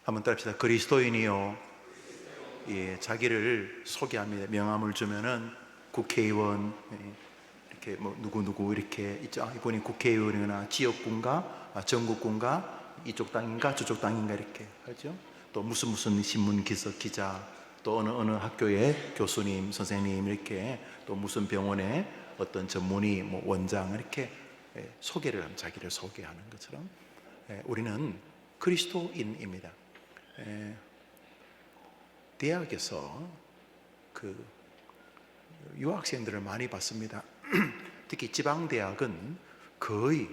한번 따라합시다. 그리스도인이요. 예, 자기를 소개합니다. 명함을 주면은 국회의원, 이렇게 뭐 누구 이렇게 있죠. 이분이 국회의원이거나 지역군가, 전국군가, 이쪽 땅인가 저쪽 땅인가 이렇게 하죠. 또 무슨 신문 기자, 또 어느 학교의 교수님, 선생님 이렇게, 또 무슨 병원의 어떤 전문의, 뭐 원장 이렇게 소개를 하면 자기를 소개하는 것처럼 우리는 그리스도인입니다. 대학에서 그 유학생들을 많이 봤습니다. 특히 지방 대학은 거의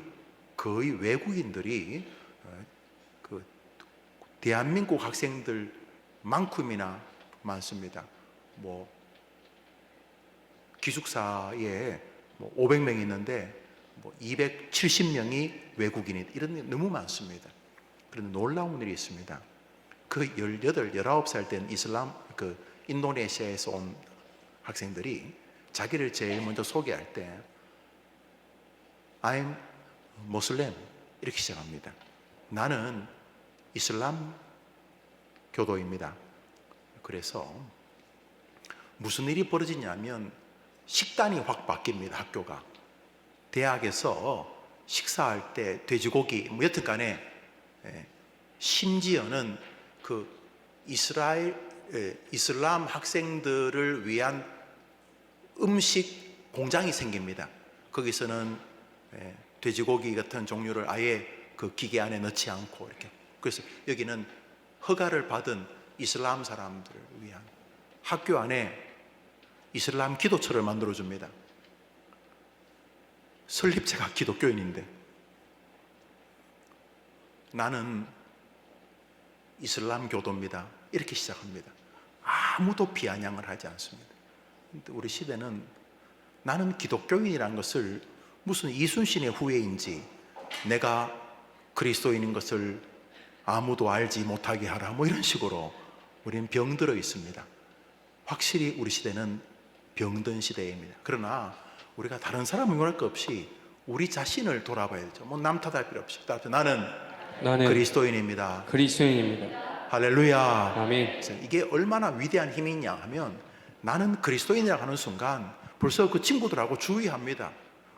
외국인들이 그 대한민국 학생들만큼이나 많습니다. 뭐 기숙사에 뭐 500명이 있는데 뭐 270명이 외국인이, 이런 게 너무 많습니다. 그런데 놀라운 일이 있습니다. 그 18, 19살 된 인도네시아에서 온 학생들이 자기를 제일 먼저 소개할 때 I'm Muslim 이렇게 시작합니다. 나는 이슬람 교도입니다. 그래서 무슨 일이 벌어지냐면 식단이 확 바뀝니다. 학교가 대학에서 식사할 때 돼지고기 뭐 여튼 간에 심지어는 그 이슬람 학생들을 위한 음식 공장이 생깁니다. 거기서는 돼지고기 같은 종류를 아예 그 기계 안에 넣지 않고 이렇게, 그래서 여기는 허가를 받은 이슬람 사람들을 위한 학교 안에 이슬람 기도처를 만들어 줍니다. 설립자가 기독교인인데 나는 이슬람 교도입니다 이렇게 시작합니다. 아무도 비아냥을 하지 않습니다. 근데 우리 시대는 나는 기독교인이라는 것을 무슨 이순신의 후예인지 내가 그리스도인인 것을 아무도 알지 못하게 하라 뭐 이런 식으로 우리는 병들어 있습니다. 확실히 우리 시대는 병든 시대입니다. 그러나 우리가 다른 사람을 원할 것 없이 우리 자신을 돌아봐야 되죠. 뭐 남 탓할 필요 없이 나는 그리스도인입니다. 할렐루야. 아멘. 이게 얼마나 위대한 힘이냐 하면 나는 그리스도인이라고 하는 순간 벌써 그 친구들하고 주의합니다.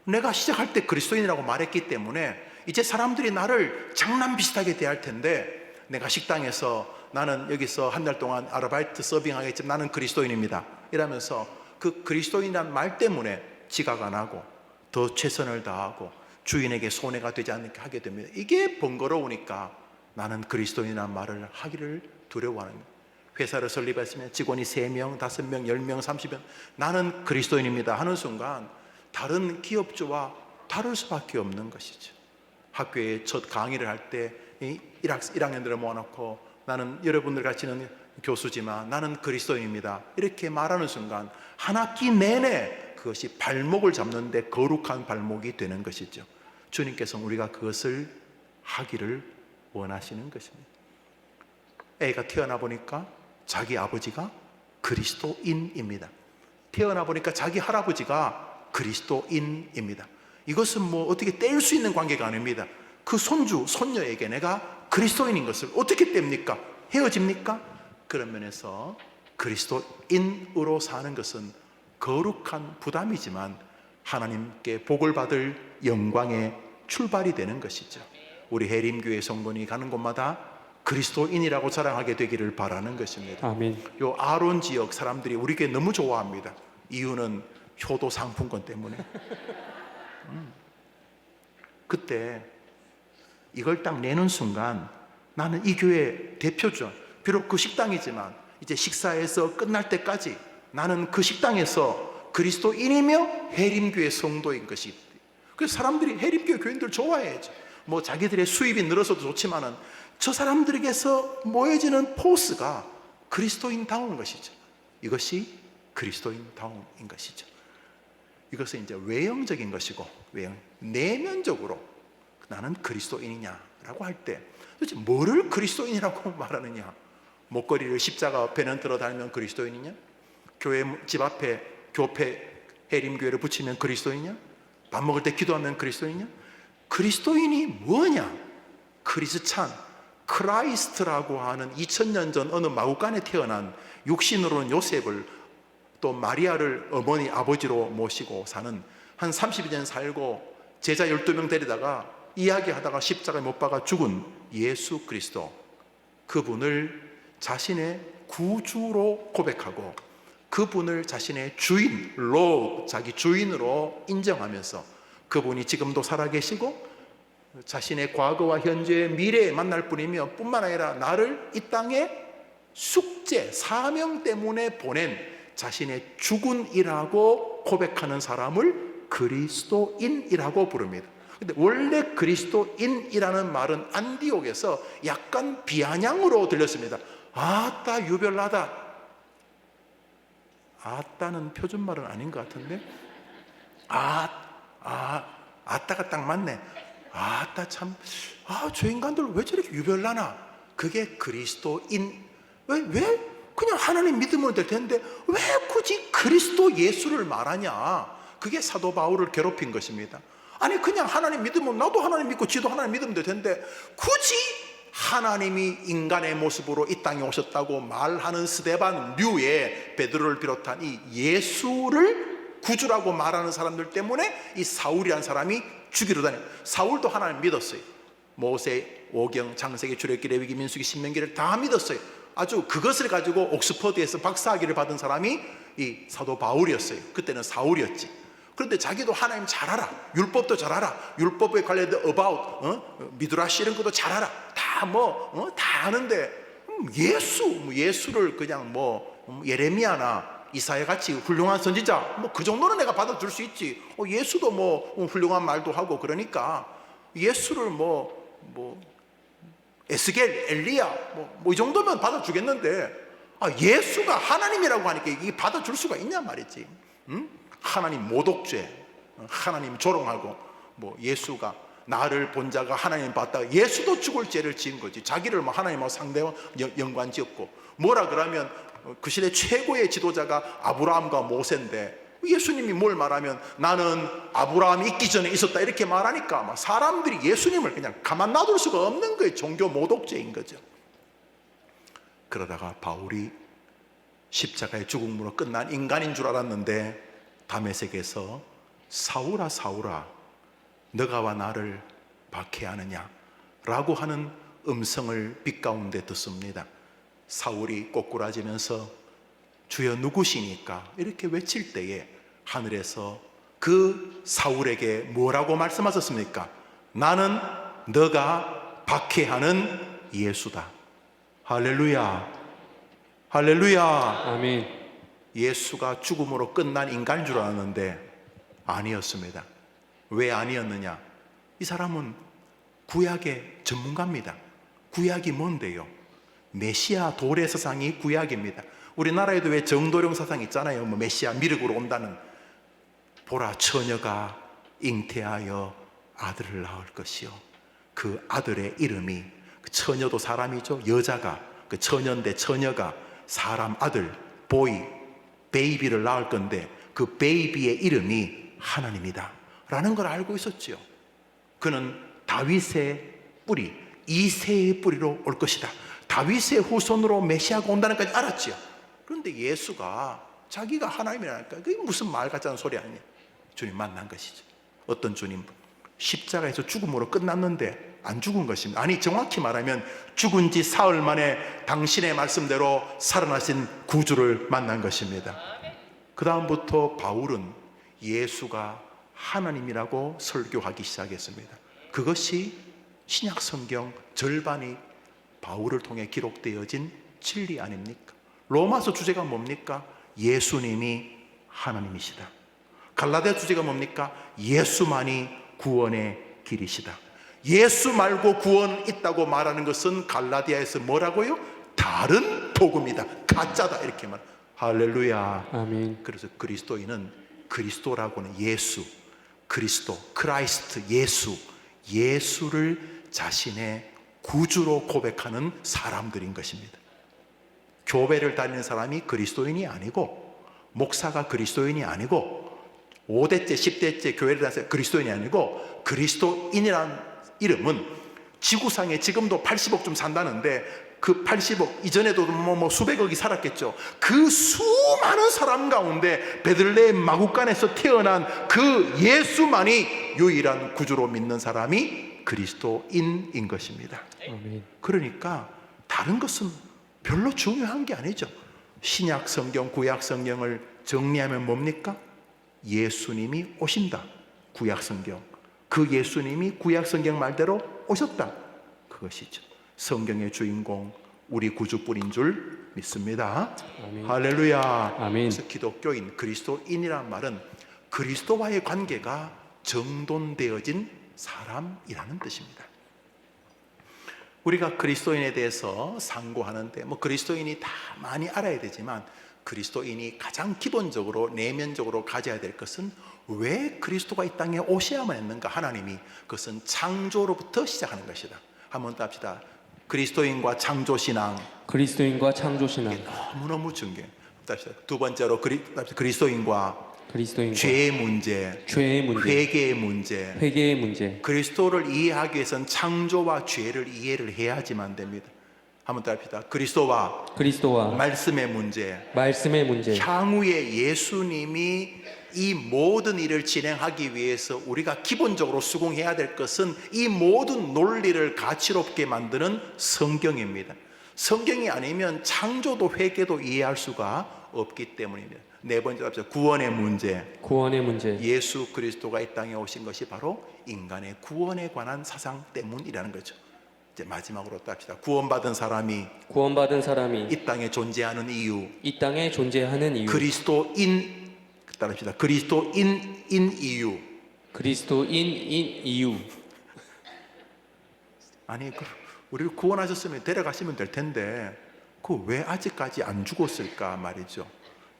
내가 시작할 때 그리스도인이라고 말했기 때문에 이제 사람들이 나를 장난 비슷하게 대할 텐데, 내가 식당에서 나는 여기서 한 달 동안 아르바이트 서빙하겠지만 나는 그리스도인입니다 이러면서 그 그리스도인이라는 말 때문에 지각 안 하고 더 최선을 다하고 주인에게 손해가 되지 않게 하게 됩니다. 이게 번거로우니까 나는 그리스도인이라는 말을 하기를 두려워하는 거예요. 회사를 설립했으면 직원이 3명, 5명, 10명, 30명 나는 그리스도인입니다 하는 순간 다른 기업주와 다를 수밖에 없는 것이죠. 학교에 첫 강의를 할 때 1학년들을 모아놓고 나는 여러분들 같이는 교수지만 나는 그리스도인입니다 이렇게 말하는 순간 한 학기 내내 그것이 발목을 잡는데 거룩한 발목이 되는 것이죠. 주님께서는 우리가 그것을 하기를 원하시는 것입니다. 애가 태어나 보니까 자기 아버지가 그리스도인입니다. 태어나 보니까 자기 할아버지가 그리스도인입니다. 이것은 뭐 어떻게 뗄 수 있는 관계가 아닙니다. 그 손주, 손녀에게 내가 그리스도인인 것을 어떻게 뗍니까? 헤어집니까? 그런 면에서 그리스도인으로 사는 것은 거룩한 부담이지만 하나님께 복을 받을 영광의 출발이 되는 것이죠. 우리 해림교회 성도니 가는 곳마다 그리스도인이라고 자랑하게 되기를 바라는 것입니다. 아멘. 요 아론 지역 사람들이 우리 교회 너무 좋아합니다. 이유는 효도 상품권 때문에. 그때 이걸 딱 내는 순간 나는 이 교회 대표죠. 비록 그 식당이지만 이제 식사에서 끝날 때까지 나는 그 식당에서 그리스도인이며 해림교회 성도인 것이. 그래서 사람들이 해림교회 교인들 좋아해야죠. 뭐 자기들의 수입이 늘어서도 좋지만은 저 사람들에게서 모여지는 포스가 그리스도인다운 것이죠. 이것이 그리스도인다운인 것이죠. 이것은 이제 외형적인 것이고, 내면적으로 나는 그리스도인이냐라고 할 때 도대체 뭐를 그리스도인이라고 말하느냐? 목걸이를 십자가 앞에는 들어 달면 그리스도인이냐? 교회 집 앞에 교패 해림교회를 붙이면 그리스도인이냐? 밥 먹을 때 기도하면 그리스도인이냐? 그리스도인이 뭐냐? 크리스찬, 크라이스트라고 하는 2000년 전 어느 마구간에 태어난 육신으로는 요셉을, 또 마리아를 어머니 아버지로 모시고 사는, 한 32년 살고 제자 12명 데리다가 이야기하다가 십자가에 못 박아 죽은 예수 그리스도, 그분을 자신의 구주로 고백하고 그분을 자신의 주인, 자기 주인으로 인정하면서 그분이 지금도 살아계시고 자신의 과거와 현재, 미래에 만날 뿐이며 뿐만 아니라 나를 이 땅에 숙제, 사명 때문에 보낸 자신의 주군이라고 고백하는 사람을 그리스도인이라고 부릅니다. 근데 원래 그리스도인이라는 말은 안디옥에서 약간 비아냥으로 들렸습니다. 아따 유별나다. 아따는 표준말은 아닌 것 같은데, 아따가 딱 맞네. 아따 참, 저 인간들 왜 저렇게 유별나나? 그게 그리스도인. 왜 그냥 하나님 믿으면 될 텐데 왜 굳이 그리스도 예수를 말하냐? 그게 사도 바울을 괴롭힌 것입니다. 아니 그냥 하나님 믿으면 나도 하나님 믿고 지도 하나님 믿으면 될 텐데 굳이 하나님이 인간의 모습으로 이 땅에 오셨다고 말하는 스데반 류의 베드로를 비롯한 이 예수를 구주라고 말하는 사람들 때문에 이 사울이라는 사람이 죽이러 다녀요. 사울도 하나님 믿었어요. 모세, 오경, 창세기, 출애굽기, 레위기, 민수기, 신명기를 다 믿었어요. 아주 그것을 가지고 옥스퍼드에서 박사학위를 받은 사람이 이 사도 바울이었어요. 그때는 사울이었지. 그런데 자기도 하나님 잘 알아. 율법도 잘 알아. 율법에 관련된 about, 미드라시 이런 것도 잘 알아. 다 다 아는데 예수를 그냥 예레미야나 이사야 같이 훌륭한 선지자 그 정도는 내가 받아줄 수 있지. 예수도 훌륭한 말도 하고 그러니까 예수를 에스겔, 엘리야 이 정도면 받아주겠는데 예수가 하나님이라고 하니까 이게 받아줄 수가 있냐 말이지. 하나님 모독죄, 하나님 조롱하고 예수가 나를 본 자가 하나님 봤다가 예수도 죽을 죄를 지은 거지. 자기를 하나님하고 상대와 연관지었고 뭐라 그러면 그 시대 최고의 지도자가 아브라함과 모세인데 예수님이 뭘 말하면 나는 아브라함이 있기 전에 있었다 이렇게 말하니까 사람들이 예수님을 그냥 가만 놔둘 수가 없는 거예요. 종교 모독죄인 거죠. 그러다가 바울이 십자가의 죽음으로 끝난 인간인 줄 알았는데 다메섹에서 사울아 사울아 너가 와 나를 박해하느냐 라고 하는 음성을 빛 가운데 듣습니다. 사울이 꼬꾸라지면서 주여 누구시니까 이렇게 외칠 때에 하늘에서 그 사울에게 뭐라고 말씀하셨습니까? 나는 너가 박해하는 예수다. 할렐루야, 할렐루야. 아멘. 예수가 죽음으로 끝난 인간인 줄 알았는데 아니었습니다. 왜 아니었느냐? 이 사람은 구약의 전문가입니다. 구약이 뭔데요? 메시아 도래 사상이 구약입니다. 우리나라에도 왜 정도령 사상 있잖아요. 메시아 미륵으로 온다는. 보라 처녀가 잉태하여 아들을 낳을 것이요. 그 아들의 이름이, 그 처녀도 사람이죠. 여자가, 그 처녀인데 처녀가 사람 아들, 보이, 베이비를 낳을 건데 그 베이비의 이름이 하나님이다 라는 걸 알고 있었죠. 그는 다윗의 뿌리, 이새의 뿌리로 올 것이다. 다윗의 후손으로 메시아가 온다는 것까지 알았죠. 그런데 예수가 자기가 하나님이라니까 그게 무슨 말 같지 않은 소리 아니냐. 주님 만난 것이죠. 어떤 주님? 십자가에서 죽음으로 끝났는데 안 죽은 것입니다. 아니 정확히 말하면 죽은 지 사흘 만에 당신의 말씀대로 살아나신 구주를 만난 것입니다. 그 다음부터 바울은 예수가 하나님이라고 설교하기 시작했습니다. 그것이 신약 성경 절반이 바울을 통해 기록되어진 진리 아닙니까? 로마서 주제가 뭡니까? 예수님이 하나님이시다. 갈라디아 주제가 뭡니까? 예수만이 구원의 길이시다. 예수 말고 구원 있다고 말하는 것은 갈라디아에서 뭐라고요? 다른 복음이다, 가짜다 이렇게 말. 할렐루야. 아멘. 그래서 그리스도인은 그리스도라고는 예수, 그리스도, 크라이스트, 예수를 자신의 구주로 고백하는 사람들인 것입니다. 교회를 다니는 사람이 그리스도인이 아니고, 목사가 그리스도인이 아니고, 5대째 10대째 교회를 다니는 그리스도인이 아니고, 그리스도인이라는 이름은 지구상에 지금도 80억쯤 산다는데 그 80억 이전에도 뭐 수백억이 살았겠죠. 그 수많은 사람 가운데 베들레헴 마구간에서 태어난 그 예수만이 유일한 구주로 믿는 사람이 그리스도인인 것입니다. 아멘. 그러니까 다른 것은 별로 중요한 게 아니죠. 신약 성경, 구약 성경을 정리하면 뭡니까? 예수님이 오신다. 구약 성경. 그 예수님이 구약 성경 말대로 오셨다. 그것이죠. 성경의 주인공, 우리 구주뿐인 줄 믿습니다. 아멘. 할렐루야. 아멘. 그래서 기독교인, 그리스도인이란 말은 그리스도와의 관계가 정돈되어진 사람이라는 뜻입니다. 우리가 그리스도인에 대해서 상고하는데 그리스도인이 다 많이 알아야 되지만 그리스도인이 가장 기본적으로 내면적으로 가져야 될 것은 왜 그리스도가 이 땅에 오셔야만 했는가? 하나님이 그것은 창조로부터 시작하는 것이다. 한번 더 합시다. 그리스도인과 창조신앙. 그리스도인과 창조신앙. 너무너무 중요해요. 두 번째로 그리스도인과 죄의 문제, 죄의 문제, 회개의 문제. 회개의 문제. 그리스도를 이해하기 위해서는 창조와 죄를 이해를 해야지만 됩니다. 한번 더 합시다. 그리스도와 말씀의 문제. 말씀의 문제. 향후에 예수님이 이 모든 일을 진행하기 위해서 우리가 기본적으로 수긍해야 될 것은 이 모든 논리를 가치롭게 만드는 성경입니다. 성경이 아니면 창조도 회개도 이해할 수가 없기 때문입니다. 네 번째 합시다. 구원의 문제. 구원의 문제. 예수 그리스도가 이 땅에 오신 것이 바로 인간의 구원에 관한 사상 때문이라는 거죠. 이제 마지막으로 또 합시다. 구원받은 사람이 이 땅에 존재하는 이유. 이 땅에 존재하는 이유. 그리스도인 따릅시다. 그리스도인인 이유. 그리스도인인 이유. 아니 우리를 구원하셨으면 데려가시면 될 텐데 그 왜 아직까지 안 죽었을까 말이죠.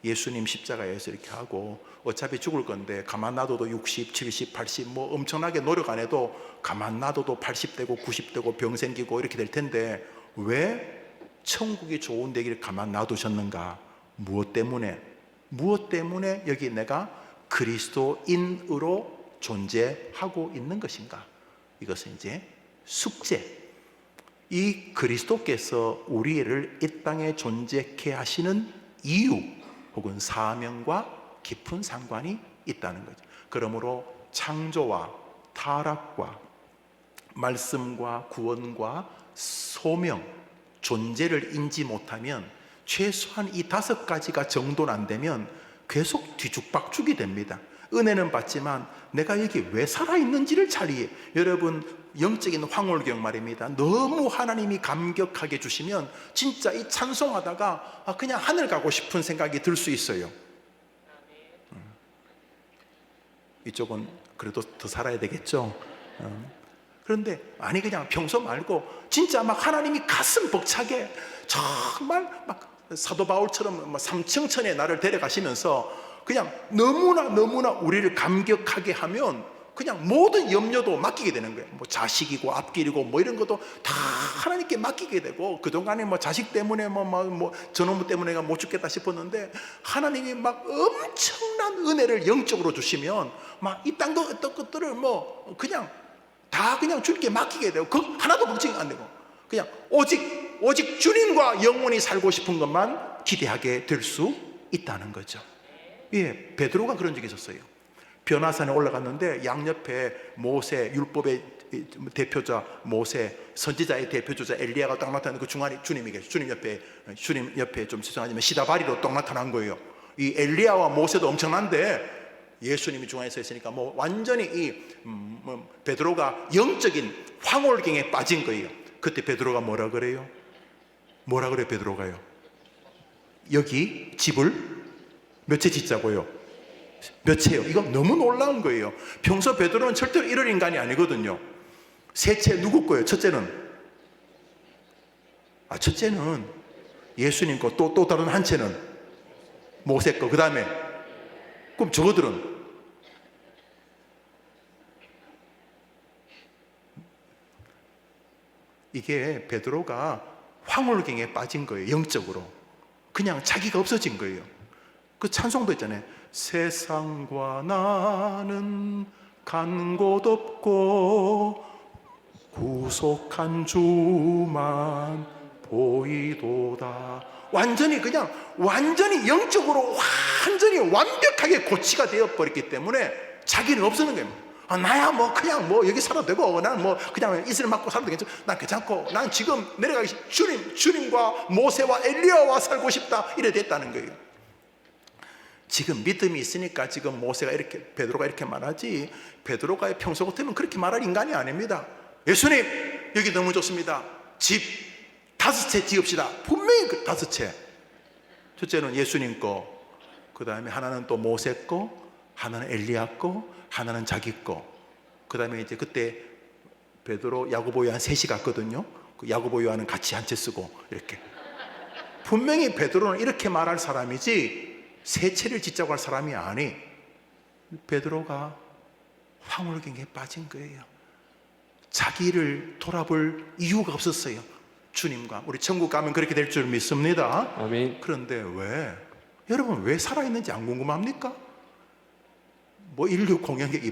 예수님 십자가에서 이렇게 하고 어차피 죽을 건데 가만 놔둬도 60, 70, 80 뭐 엄청나게 노력 안 해도 가만 놔둬도 80되고 90되고 병 생기고 이렇게 될 텐데 왜 천국이 좋은 데기를 가만 놔두셨는가? 무엇 때문에 여기 내가 그리스도인으로 존재하고 있는 것인가? 이것은 이제 숙제. 이 그리스도께서 우리를 이 땅에 존재케 하시는 이유 혹은 사명과 깊은 상관이 있다는 거죠. 그러므로 창조와 타락과 말씀과 구원과 소명, 존재를 인지 못하면 최소한 이 5가지가 정돈 안 되면 계속 뒤죽박죽이 됩니다. 은혜는 받지만 내가 여기 왜 살아있는지를 잘 이해. 여러분 영적인 황홀경 말입니다. 너무 하나님이 감격하게 주시면 진짜 이 찬송하다가 그냥 하늘 가고 싶은 생각이 들 수 있어요. 이쪽은 그래도 더 살아야 되겠죠. 그런데 아니 그냥 평소 말고 진짜 막 하나님이 가슴 벅차게 정말 막 사도 바울처럼 3층천에 나를 데려가시면서 그냥 너무나 우리를 감격하게 하면 그냥 모든 염려도 맡기게 되는 거예요. 뭐 자식이고 앞길이고 뭐 이런 것도 다 하나님께 맡기게 되고 그동안에 뭐 자식 때문에 뭐 저놈 때문에 못 죽겠다 싶었는데 하나님이 막 엄청난 은혜를 영적으로 주시면 막 이 땅도 어떤 것들을 뭐 그냥 다 그냥 주님께 맡기게 되고 그 하나도 걱정이 안 되고 그냥 오직 주님과 영원히 살고 싶은 것만 기대하게 될 수 있다는 거죠. 예, 베드로가 그런 적이 있었어요. 변화산에 올라갔는데 양옆에 모세, 율법의 대표자 모세, 선지자의 대표주자 엘리야가 딱 나타나는 그 중간에 주님이 계셔. 주님 옆에 좀 죄송하지만 시다바리로 딱 나타난 거예요. 이 엘리야와 모세도 엄청난데 예수님이 중앙에 서 있으니까 뭐 완전히 베드로가 영적인 황홀경에 빠진 거예요. 그때 베드로가 뭐라 그래요? 베드로가요? 여기 집을 몇 채 짓자고요? 몇 채요? 이거 너무 놀라운 거예요. 평소 베드로는 절대로 이럴 인간이 아니거든요. 3채 누구 거예요? 첫째는 예수님 거, 또 다른 한 채는 모세 거. 그 다음에 그럼 저거들은 이게 베드로가 황홀경에 빠진 거예요. 영적으로 그냥 자기가 없어진 거예요. 그 찬송도 있잖아요. 세상과 나는 간 곳 없고 구속한 주만 보이도다. 완전히 영적으로 완전히 완벽하게 고치가 되어버렸기 때문에 자기는 없어는 거예요. 나야 뭐 그냥 뭐 여기 살아도 되고, 나는 뭐 그냥 이슬 맞고 살아도 괜찮고, 난 괜찮고, 난 지금 내려가기 주님과 모세와 엘리야와 살고 싶다, 이래 됐다는 거예요. 지금 믿음이 있으니까 지금 모세가 이렇게, 베드로가 이렇게 말하지, 베드로가 평소 같으면 그렇게 말할 인간이 아닙니다. 예수님 여기 너무 좋습니다. 집 5채 지읍시다. 분명히 그 5채. 첫째는 예수님 거, 그 다음에 하나는 또 모세 거, 하나는 엘리야 거, 하나는 자기 거. 그 다음에 이제 그때 베드로, 야고보, 요한 셋이 갔거든요. 그 야고보, 요한은 같이 한 채 쓰고 이렇게. 분명히 베드로는 이렇게 말할 사람이지 3채를 짓자고 할 사람이 아니. 베드로가 황홀경에 빠진 거예요. 자기를 돌아볼 이유가 없었어요. 주님과 우리 천국 가면 그렇게 될 줄 믿습니다. 아멘. 그런데 왜? 여러분 왜 살아있는지 안 궁금합니까? 뭐 인류 공영의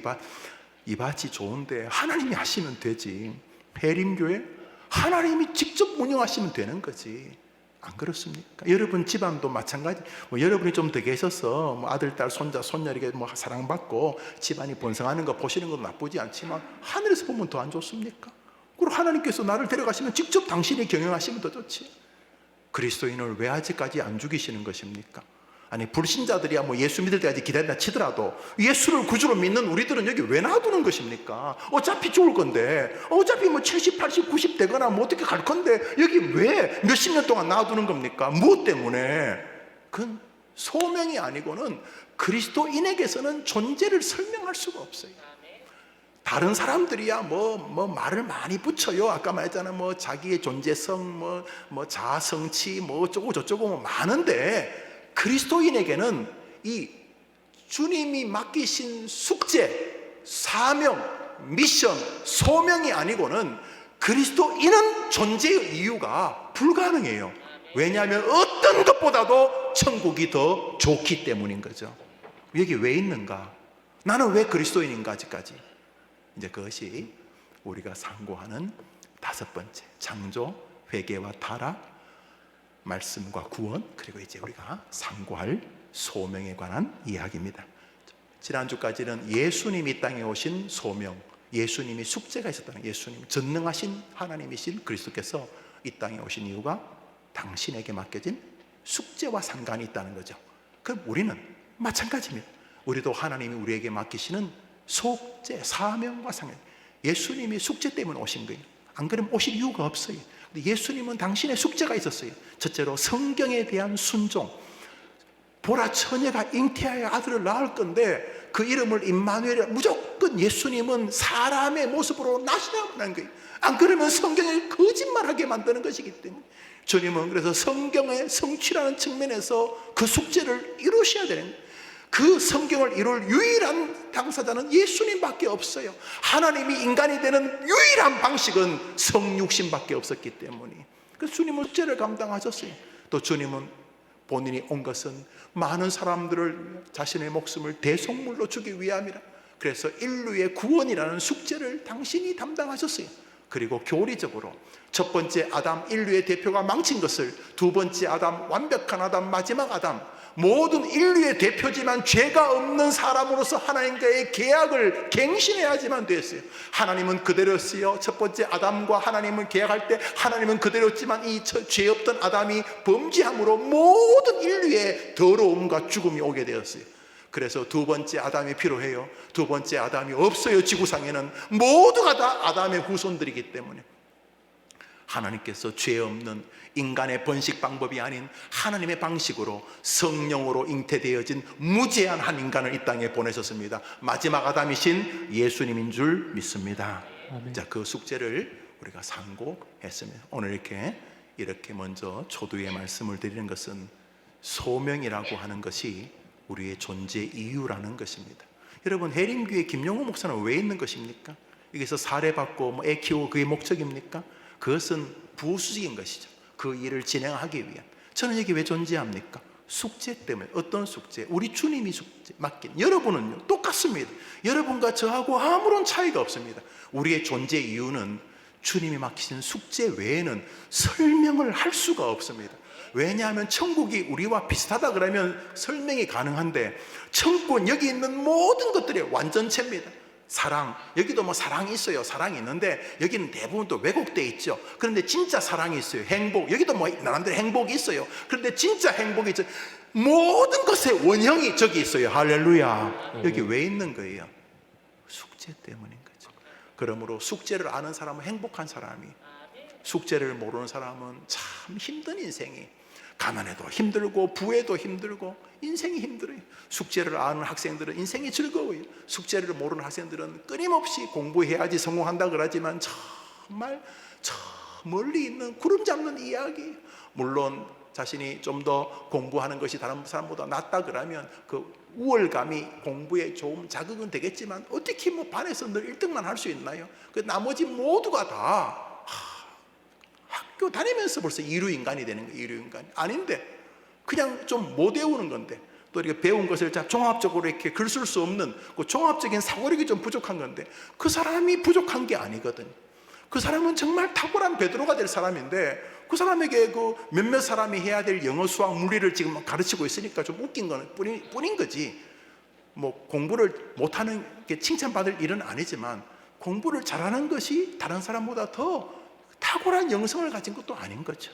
이밭이 좋은데 하나님이 하시면 되지. 해림교회 하나님이 직접 운영하시면 되는 거지. 안 그렇습니까? 여러분 집안도 마찬가지. 뭐 여러분이 좀 더 계셔서 뭐 아들, 딸, 손자, 손녀 이렇게 뭐 사랑받고 집안이 번성하는 거 보시는 건 나쁘지 않지만 하늘에서 보면 더 안 좋습니까? 그리고 하나님께서 나를 데려가시면 직접 당신이 경영하시면 더 좋지. 그리스도인을 왜 아직까지 안 죽이시는 것입니까? 아니 불신자들이야 뭐 예수 믿을 때까지 기다린다 치더라도 예수를 구주로 믿는 우리들은 여기 왜 놔두는 것입니까? 어차피 죽을 건데, 어차피 뭐 70, 80, 90 되거나 뭐 어떻게 갈 건데 여기 왜 몇십 년 동안 놔두는 겁니까? 무엇 때문에? 그건 소명이 아니고는 그리스도인에게서는 존재를 설명할 수가 없어요. 다른 사람들이야 뭐 말을 많이 붙여요. 아까 말했잖아, 뭐 자기의 존재성, 뭐 자아성취, 뭐 어쩌고 저쩌고 뭐 많은데, 그리스도인에게는 이 주님이 맡기신 숙제, 사명, 미션, 소명이 아니고는 그리스도인은 존재의 이유가 불가능해요. 왜냐하면 어떤 것보다도 천국이 더 좋기 때문인 거죠. 여기 왜 있는가? 나는 왜 그리스도인인가? 아직까지. 이제 그것이 우리가 상고하는 5번째, 창조, 회개와 타락, 말씀과 구원, 그리고 이제 우리가 상고할 소명에 관한 이야기입니다. 지난주까지는 예수님이 이 땅에 오신 소명, 예수님이 숙제가 있었다는, 예수님 전능하신 하나님이신 그리스도께서 이 땅에 오신 이유가 당신에게 맡겨진 숙제와 상관이 있다는 거죠. 그럼 우리는 마찬가지입니다. 우리도 하나님이 우리에게 맡기시는 숙제, 사명과 상관, 예수님이 숙제 때문에 오신 거예요. 안 그러면 오실 이유가 없어요. 예수님은 당신의 숙제가 있었어요. 첫째로 성경에 대한 순종. 보라, 처녀가 잉태하여 아들을 낳을 건데 그 이름을 임마누엘이라, 무조건 예수님은 사람의 모습으로 나시라고 하는 거예요. 안 그러면 성경을 거짓말하게 만드는 것이기 때문에 주님은 그래서 성경의 성취라는 측면에서 그 숙제를 이루셔야 되는 거예요. 그 성경을 이룰 유일한 당사자는 예수님밖에 없어요. 하나님이 인간이 되는 유일한 방식은 성육신밖에 없었기 때문에, 그래서 주님은 숙제를 감당하셨어요. 또 주님은 본인이 온 것은 많은 사람들을, 자신의 목숨을 대속물로 주기 위함이라. 그래서 인류의 구원이라는 숙제를 당신이 담당하셨어요. 그리고 교리적으로 첫 번째 아담, 인류의 대표가 망친 것을 두 번째 아담, 완벽한 아담, 마지막 아담, 모든 인류의 대표지만 죄가 없는 사람으로서 하나님과의 계약을 갱신해야지만 됐어요. 하나님은 그대로였어요. 첫 번째 아담과 하나님은 계약할 때 하나님은 그대로였지만 이 죄 없던 아담이 범죄함으로 모든 인류의 더러움과 죽음이 오게 되었어요. 그래서 두 번째 아담이 필요해요. 두 번째 아담이 없어요. 지구상에는 모두가 다 아담의 후손들이기 때문에 하나님께서 죄 없는 인간의 번식 방법이 아닌 하나님의 방식으로 성령으로 잉태되어진 무죄한 한 인간을 이 땅에 보내셨습니다. 마지막 아담이신 예수님인 줄 믿습니다. 아멘. 자, 그 숙제를 우리가 상고했습니다. 오늘 이렇게 먼저 초두의 말씀을 드리는 것은 소명이라고 하는 것이 우리의 존재 이유라는 것입니다. 여러분, 해림교회 김용호 목사는 왜 있는 것입니까? 여기서 사례받고 애 키우고 그게 목적입니까? 그것은 부수적인 것이죠. 그 일을 진행하기 위한. 저는 여기 왜 존재합니까? 숙제 때문에. 어떤 숙제? 우리 주님이 숙제 맡긴. 여러분은요 똑같습니다. 여러분과 저하고 아무런 차이가 없습니다. 우리의 존재 이유는 주님이 맡기신 숙제 외에는 설명을 할 수가 없습니다. 왜냐하면 천국이 우리와 비슷하다 그러면 설명이 가능한데, 천국은 여기 있는 모든 것들이 완전체입니다. 사랑, 여기도 뭐 사랑이 있어요. 사랑이 있는데 여기는 대부분 또 왜곡되어 있죠. 그런데 진짜 사랑이 있어요. 행복, 여기도 뭐 나름대로 행복이 있어요. 그런데 진짜 행복이 있죠. 모든 것의 원형이 저기 있어요. 할렐루야. 여기 왜 있는 거예요? 숙제 때문인 거죠. 그러므로 숙제를 아는 사람은 행복한 사람이, 숙제를 모르는 사람은 참 힘든 인생이, 가난해도 힘들고 부해도 힘들고 인생이 힘들어요. 숙제를 아는 학생들은 인생이 즐거워요. 숙제를 모르는 학생들은 끊임없이 공부해야지 성공한다 그러지만 정말 저 멀리 있는 구름 잡는 이야기. 물론 자신이 좀 더 공부하는 것이 다른 사람보다 낫다 그러면 그 우월감이 공부에 좀 자극은 되겠지만, 어떻게 뭐 반에서 늘 1등만 할 수 있나요? 그 나머지 모두가 다 학교 다니면서 벌써 이류인간이 되는 거예요. 이류인간이 아닌데 그냥 좀 못 외우는 건데, 또 이렇게 배운 것을 종합적으로 이렇게 글 쓸 수 없는 그 종합적인 사고력이 좀 부족한 건데, 그 사람이 부족한 게 아니거든요. 그 사람은 정말 탁월한 베드로가 될 사람인데, 그 사람에게 그 몇몇 사람이 해야 될 영어, 수학, 물리를 지금 가르치고 있으니까 좀 웃긴 건 뿐인 거지. 뭐 공부를 못하는 게 칭찬받을 일은 아니지만, 공부를 잘하는 것이 다른 사람보다 더 탁월한 영성을 가진 것도 아닌 거죠.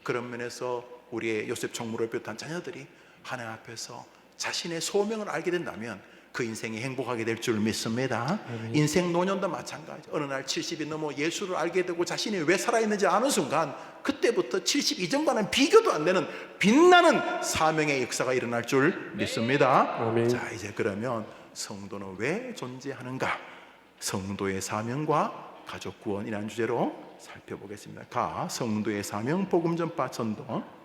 그런 면에서 우리의 요셉 총무를 비롯한 자녀들이 하나님 앞에서 자신의 소명을 알게 된다면 그 인생이 행복하게 될 줄 믿습니다. 인생 노년도 마찬가지. 어느 날 70이 넘어 예수를 알게 되고 자신이 왜 살아있는지 아는 순간, 그때부터 70 이전과는 비교도 안 되는 빛나는 사명의 역사가 일어날 줄 믿습니다. 아멘. 자, 이제 그러면 성도는 왜 존재하는가? 성도의 사명과 가족 구원이라는 주제로 살펴보겠습니다. 성도의 사명, 복음 전파 전도.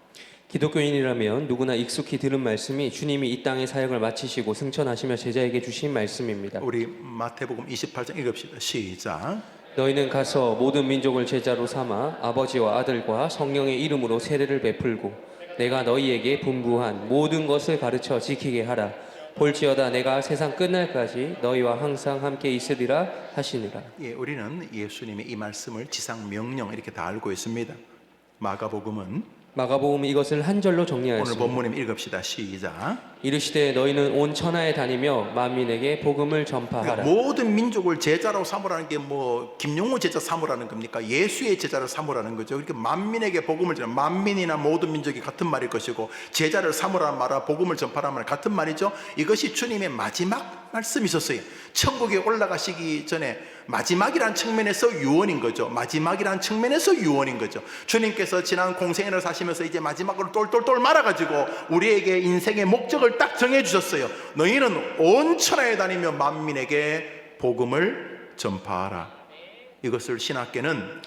기독교인이라면 누구나 익숙히 들은 말씀이 주님이 이 땅의 사역을 마치시고 승천하시며 제자에게 주신 말씀입니다. 우리 마태복음 28장 읽읍시다. 시작. 너희는 가서 모든 민족을 제자로 삼아 아버지와 아들과 성령의 이름으로 세례를 베풀고 내가 너희에게 분부한 모든 것을 가르쳐 지키게 하라. 볼지어다 내가 세상 끝날까지 너희와 항상 함께 있으리라 하시니라. 예, 우리는 예수님의 이 말씀을 지상 명령 이렇게 다 알고 있습니다. 마가복음 이것을 한 절로 오늘 정리하였습니다. 본문에 읽읍시다. 시작. 이르시되 너희는 온 천하에 다니며 만민에게 복음을 전파하라. 모든 민족을 제자로 삼으라는 게 뭐 김용무 제자 삼으라는 겁니까? 예수의 제자를 삼으라는 거죠. 그러니까 만민에게 복음을 전하, 만민이나 모든 민족이 같은 말일 것이고, 제자를 삼으라는 말과 복음을 전파라는 말 같은 말이죠. 이것이 주님의 마지막 말씀이셨어요. 천국에 올라가시기 전에 마지막이란 측면에서 유언인 거죠. 마지막이란 측면에서 유언인 거죠. 주님께서 지난 공생애를 사시면서 이제 마지막으로 똘똘똘 말아가지고 우리에게 인생의 목적을 딱 정해주셨어요. 너희는 온 천하에 다니며 만민에게 복음을 전파하라. 이것을 신학계는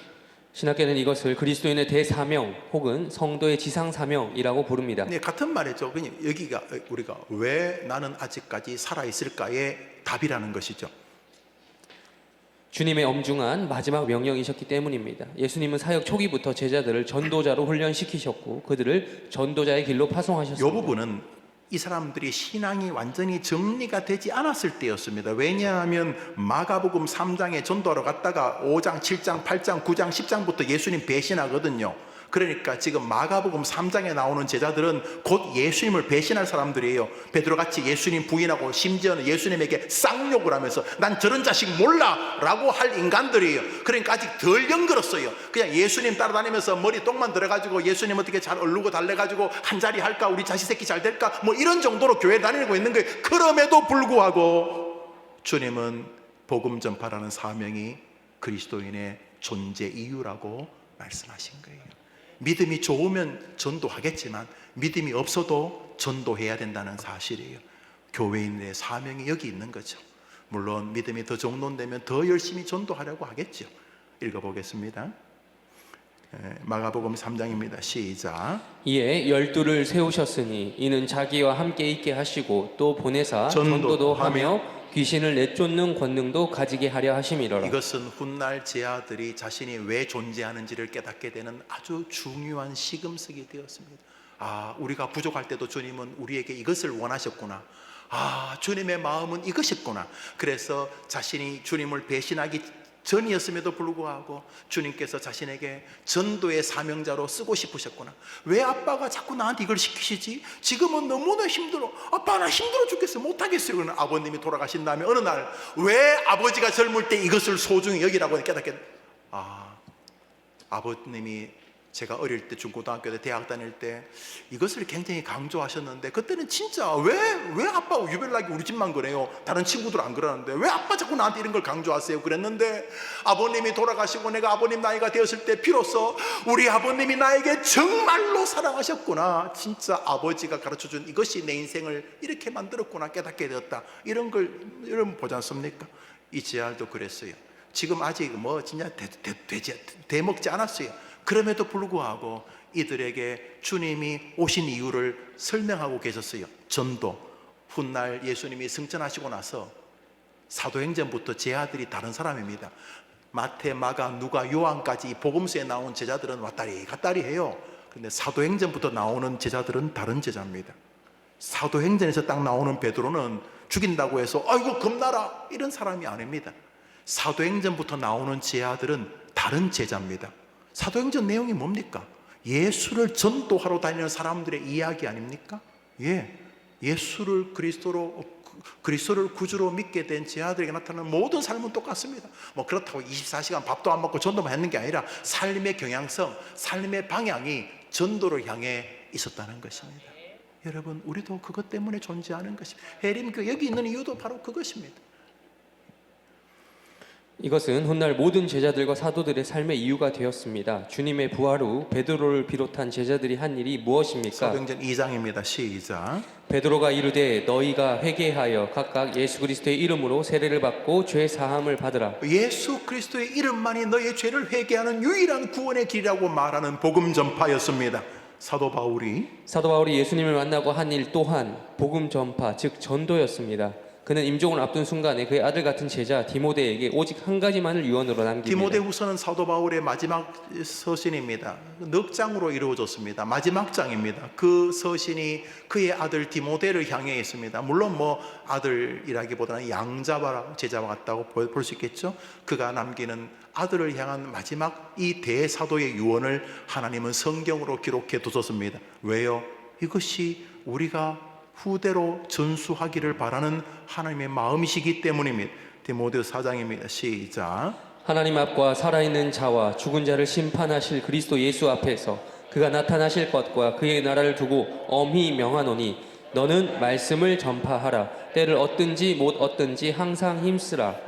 이것을 그리스도인의 대사명 혹은 성도의 지상사명이라고 부릅니다. 네, 같은 말이죠. 그냥 여기가 우리가 왜 나는 아직까지 살아있을까의 답이라는 것이죠. 주님의 엄중한 마지막 명령이셨기 때문입니다. 예수님은 사역 초기부터 제자들을 전도자로 훈련시키셨고 그들을 전도자의 길로 파송하셨습니다. 이 부분은 이 사람들이 신앙이 완전히 정리가 되지 않았을 때였습니다. 왜냐하면 마가복음 3장에 전도하러 갔다가 5장, 7장, 8장, 9장, 10장부터 예수님 배신하거든요. 그러니까 지금 마가복음 3장에 나오는 제자들은 곧 예수님을 배신할 사람들이에요. 베드로같이 예수님 부인하고 심지어는 예수님에게 쌍욕을 하면서 난 저런 자식 몰라 라고 할 인간들이에요. 그러니까 아직 덜 연결었어요. 그냥 예수님 따라다니면서 머리 똥만 들어가지고 예수님 어떻게 잘 얼르고 달래가지고 한 자리 할까, 우리 자식 새끼 잘 될까, 뭐 이런 정도로 교회 다니고 있는 거예요. 그럼에도 불구하고 주님은 복음 전파라는 사명이 그리스도인의 존재 이유라고 말씀하신 거예요. 믿음이 좋으면 전도하겠지만 믿음이 없어도 전도해야 된다는 사실이에요. 교회인의 사명이 여기 있는 거죠. 물론 믿음이 더 정돈되면 더 열심히 전도하려고 하겠죠. 읽어보겠습니다. 마가복음 3장입니다. 시작. 이에 12를 세우셨으니 이는 자기와 함께 있게 하시고 또 보내사 전도도 하며 귀신을 내쫓는 권능도 가지게 하려 하심이로라. 이것은 훗날 제 아들이 자신이 왜 존재하는지를 깨닫게 되는 아주 중요한 시금석이 되었습니다. 아, 우리가 부족할 때도 주님은 우리에게 이것을 원하셨구나. 아, 주님의 마음은 이것이었구나. 그래서 자신이 주님을 배신하기 전이었음에도 불구하고 주님께서 자신에게 전도의 사명자로 쓰고 싶으셨구나. 왜 아빠가 자꾸 나한테 이걸 시키시지? 지금은 너무나 힘들어. 아빠 나 힘들어 죽겠어. 못하겠어요. 그러는 아버님이 돌아가신 다음에 어느 날 왜 아버지가 젊을 때 이것을 소중히 여기라고 깨닫게, 아버님이 제가 어릴 때 중고등학교 때 대학 다닐 때 이것을 굉장히 강조하셨는데, 그때는 진짜 왜 아빠 유별나게 우리 집만 그래요? 다른 친구들 안 그러는데 왜 아빠 자꾸 나한테 이런 걸 강조하세요? 그랬는데 아버님이 돌아가시고 내가 아버님 나이가 되었을 때 비로소 우리 아버님이 나에게 정말로 사랑하셨구나, 진짜 아버지가 가르쳐준 이것이 내 인생을 이렇게 만들었구나 깨닫게 되었다. 이런 걸 여러분 보지 않습니까? 이 제알도 그랬어요. 지금 아직 뭐 진짜 대먹지 않았어요. 그럼에도 불구하고 이들에게 주님이 오신 이유를 설명하고 계셨어요. 전도. 훗날 예수님이 승천하시고 나서 사도행전부터 제자들이 다른 사람입니다. 마태, 마가, 누가, 요한까지 이 복음서에 나온 제자들은 왔다리 갔다리 해요. 근데 사도행전부터 나오는 제자들은 다른 제자입니다. 사도행전에서 딱 나오는 베드로는 죽인다고 해서 아이고 겁나라 이런 사람이 아닙니다. 사도행전부터 나오는 제자들은 다른 제자입니다. 사도행전 내용이 뭡니까? 예수를 전도하러 다니는 사람들의 이야기 아닙니까? 예수를 그리스도를 구주로 믿게 된 제자들에게 나타나는 모든 삶은 똑같습니다. 뭐 그렇다고 24시간 밥도 안 먹고 전도만 했는 게 아니라 삶의 경향성, 삶의 방향이 전도를 향해 있었다는 것입니다. 여러분, 우리도 그것 때문에 존재하는 것입니다. 해림교회 여기 있는 이유도 바로 그것입니다. 이것은 훗날 모든 제자들과 사도들의 삶의 이유가 되었습니다. 주님의 부활 후 베드로를 비롯한 제자들이 한 일이 무엇입니까? 사도행전 2장입니다. 시작. 베드로가 이르되 너희가 회개하여 각각 예수 그리스도의 이름으로 세례를 받고 죄 사함을 받으라. 예수 그리스도의 이름만이 너의 죄를 회개하는 유일한 구원의 길이라고 말하는 복음 전파였습니다. 사도 바울이 예수님을 만나고 한 일 또한 복음 전파, 즉 전도였습니다. 그는 임종을 앞둔 순간에 그의 아들 같은 제자 디모데에게 오직 한 가지만을 유언으로 남깁니다. 디모데후서는 사도 바울의 마지막 서신입니다. 넉 장으로 이루어졌습니다. 마지막 장입니다. 그 서신이 그의 아들 디모데를 향해 있습니다. 물론 뭐 아들이라기보다는 양자와 제자와 같다고 볼 수 있겠죠. 그가 남기는 아들을 향한 마지막 이 대사도의 유언을 하나님은 성경으로 기록해 두셨습니다. 왜요? 이것이 우리가 후대로 전수하기를 바라는 하나님의 마음이시기 때문입니다. 디모데후서 4장입니다. 시작. 하나님 앞과 살아있는 자와 죽은 자를 심판하실 그리스도 예수 앞에서 그가 나타나실 것과 그의 나라를 두고 엄히 명하노니 너는 말씀을 전파하라. 때를 얻든지 못 얻든지 항상 힘쓰라.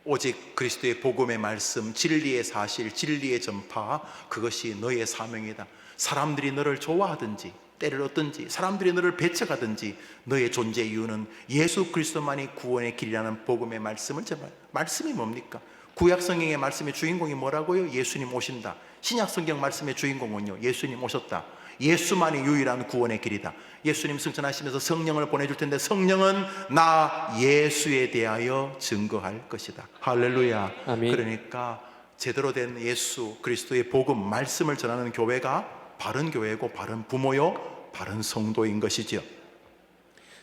오직 그리스도의 복음의 말씀, 진리의 사실, 진리의 전파, 그것이 너의 사명이다. 사람들이 너를 좋아하든지 때를 얻든지 사람들이 너를 배척하든지 너의 존재 이유는 예수 그리스도만이 구원의 길이라는 복음의 말씀을 전하. 말씀이 뭡니까? 구약 성경의 말씀의 주인공이 뭐라고요? 예수님 오신다. 신약 성경 말씀의 주인공은요, 예수님 오셨다. 예수만이 유일한 구원의 길이다. 예수님 승천하시면서 성령을 보내줄 텐데 성령은 나 예수에 대하여 증거할 것이다. 할렐루야. 아멘. 그러니까 제대로 된 예수 그리스도의 복음 말씀을 전하는 교회가 바른 교회고 바른 부모요 바른 성도인 것이지요.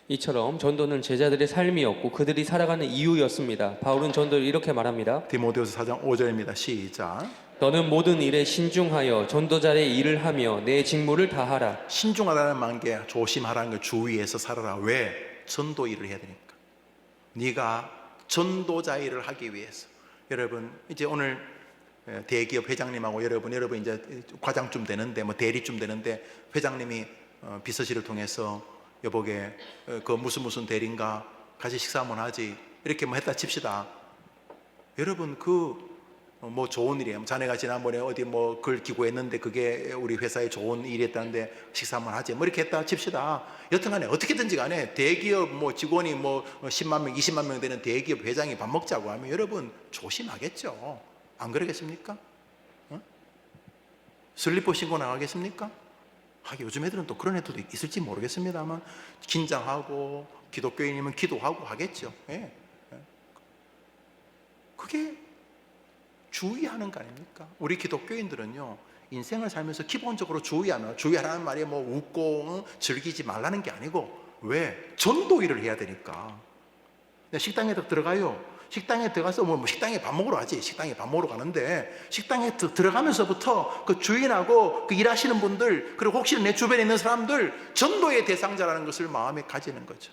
이처럼 전도는 제자들의 삶이었고 그들이 살아가는 이유였습니다. 바울은 전도를 이렇게 말합니다. 디모데후서 4장 5절입니다. 시작. 너는 모든 일에 신중하여 전도자의 일을 하며 내 직무를 다하라. 신중하다는 말게 조심하라는 걸 주의해서 살아라. 왜? 전도 일을 해야 되니까. 네가 전도자 일을 하기 위해서. 여러분 이제 오늘 대기업 회장님하고 여러분 이제 과장쯤 되는데 뭐 대리쯤 되는데 회장님이 비서실을 통해서 여보게 그 무슨 대리인가 같이 식사 한번 하지 이렇게 뭐 했다 칩시다. 여러분 그 뭐 좋은 일이에요. 자네가 지난번에 어디 뭐 글 기고했는데 그게 우리 회사에 좋은 일이었다는데 식사 한번 하지 뭐 이렇게 했다 칩시다. 여튼간에 어떻게든지 간에 대기업 뭐 직원이 뭐 10만 명 20만 명 되는 대기업 회장이 밥 먹자고 하면 여러분 조심하겠죠. 안 그러겠습니까? 슬리퍼 신고 나가겠습니까? 요즘 애들은 또 그런 애들도 있을지 모르겠습니다만 긴장하고 기독교인이면 기도하고 하겠죠. 그게 주의하는 거 아닙니까? 우리 기독교인들은요 인생을 살면서 기본적으로 주의하라는 말이 뭐 웃고 즐기지 말라는 게 아니고 왜? 전도 일을 해야 되니까. 식당에 들어가요. 식당에 들어가서 뭐 식당에 밥 먹으러 가지. 식당에 밥 먹으러 가는데 식당에 들어가면서부터 그 주인하고 그 일하시는 분들, 그리고 혹시 내 주변에 있는 사람들 전도의 대상자라는 것을 마음에 가지는 거죠.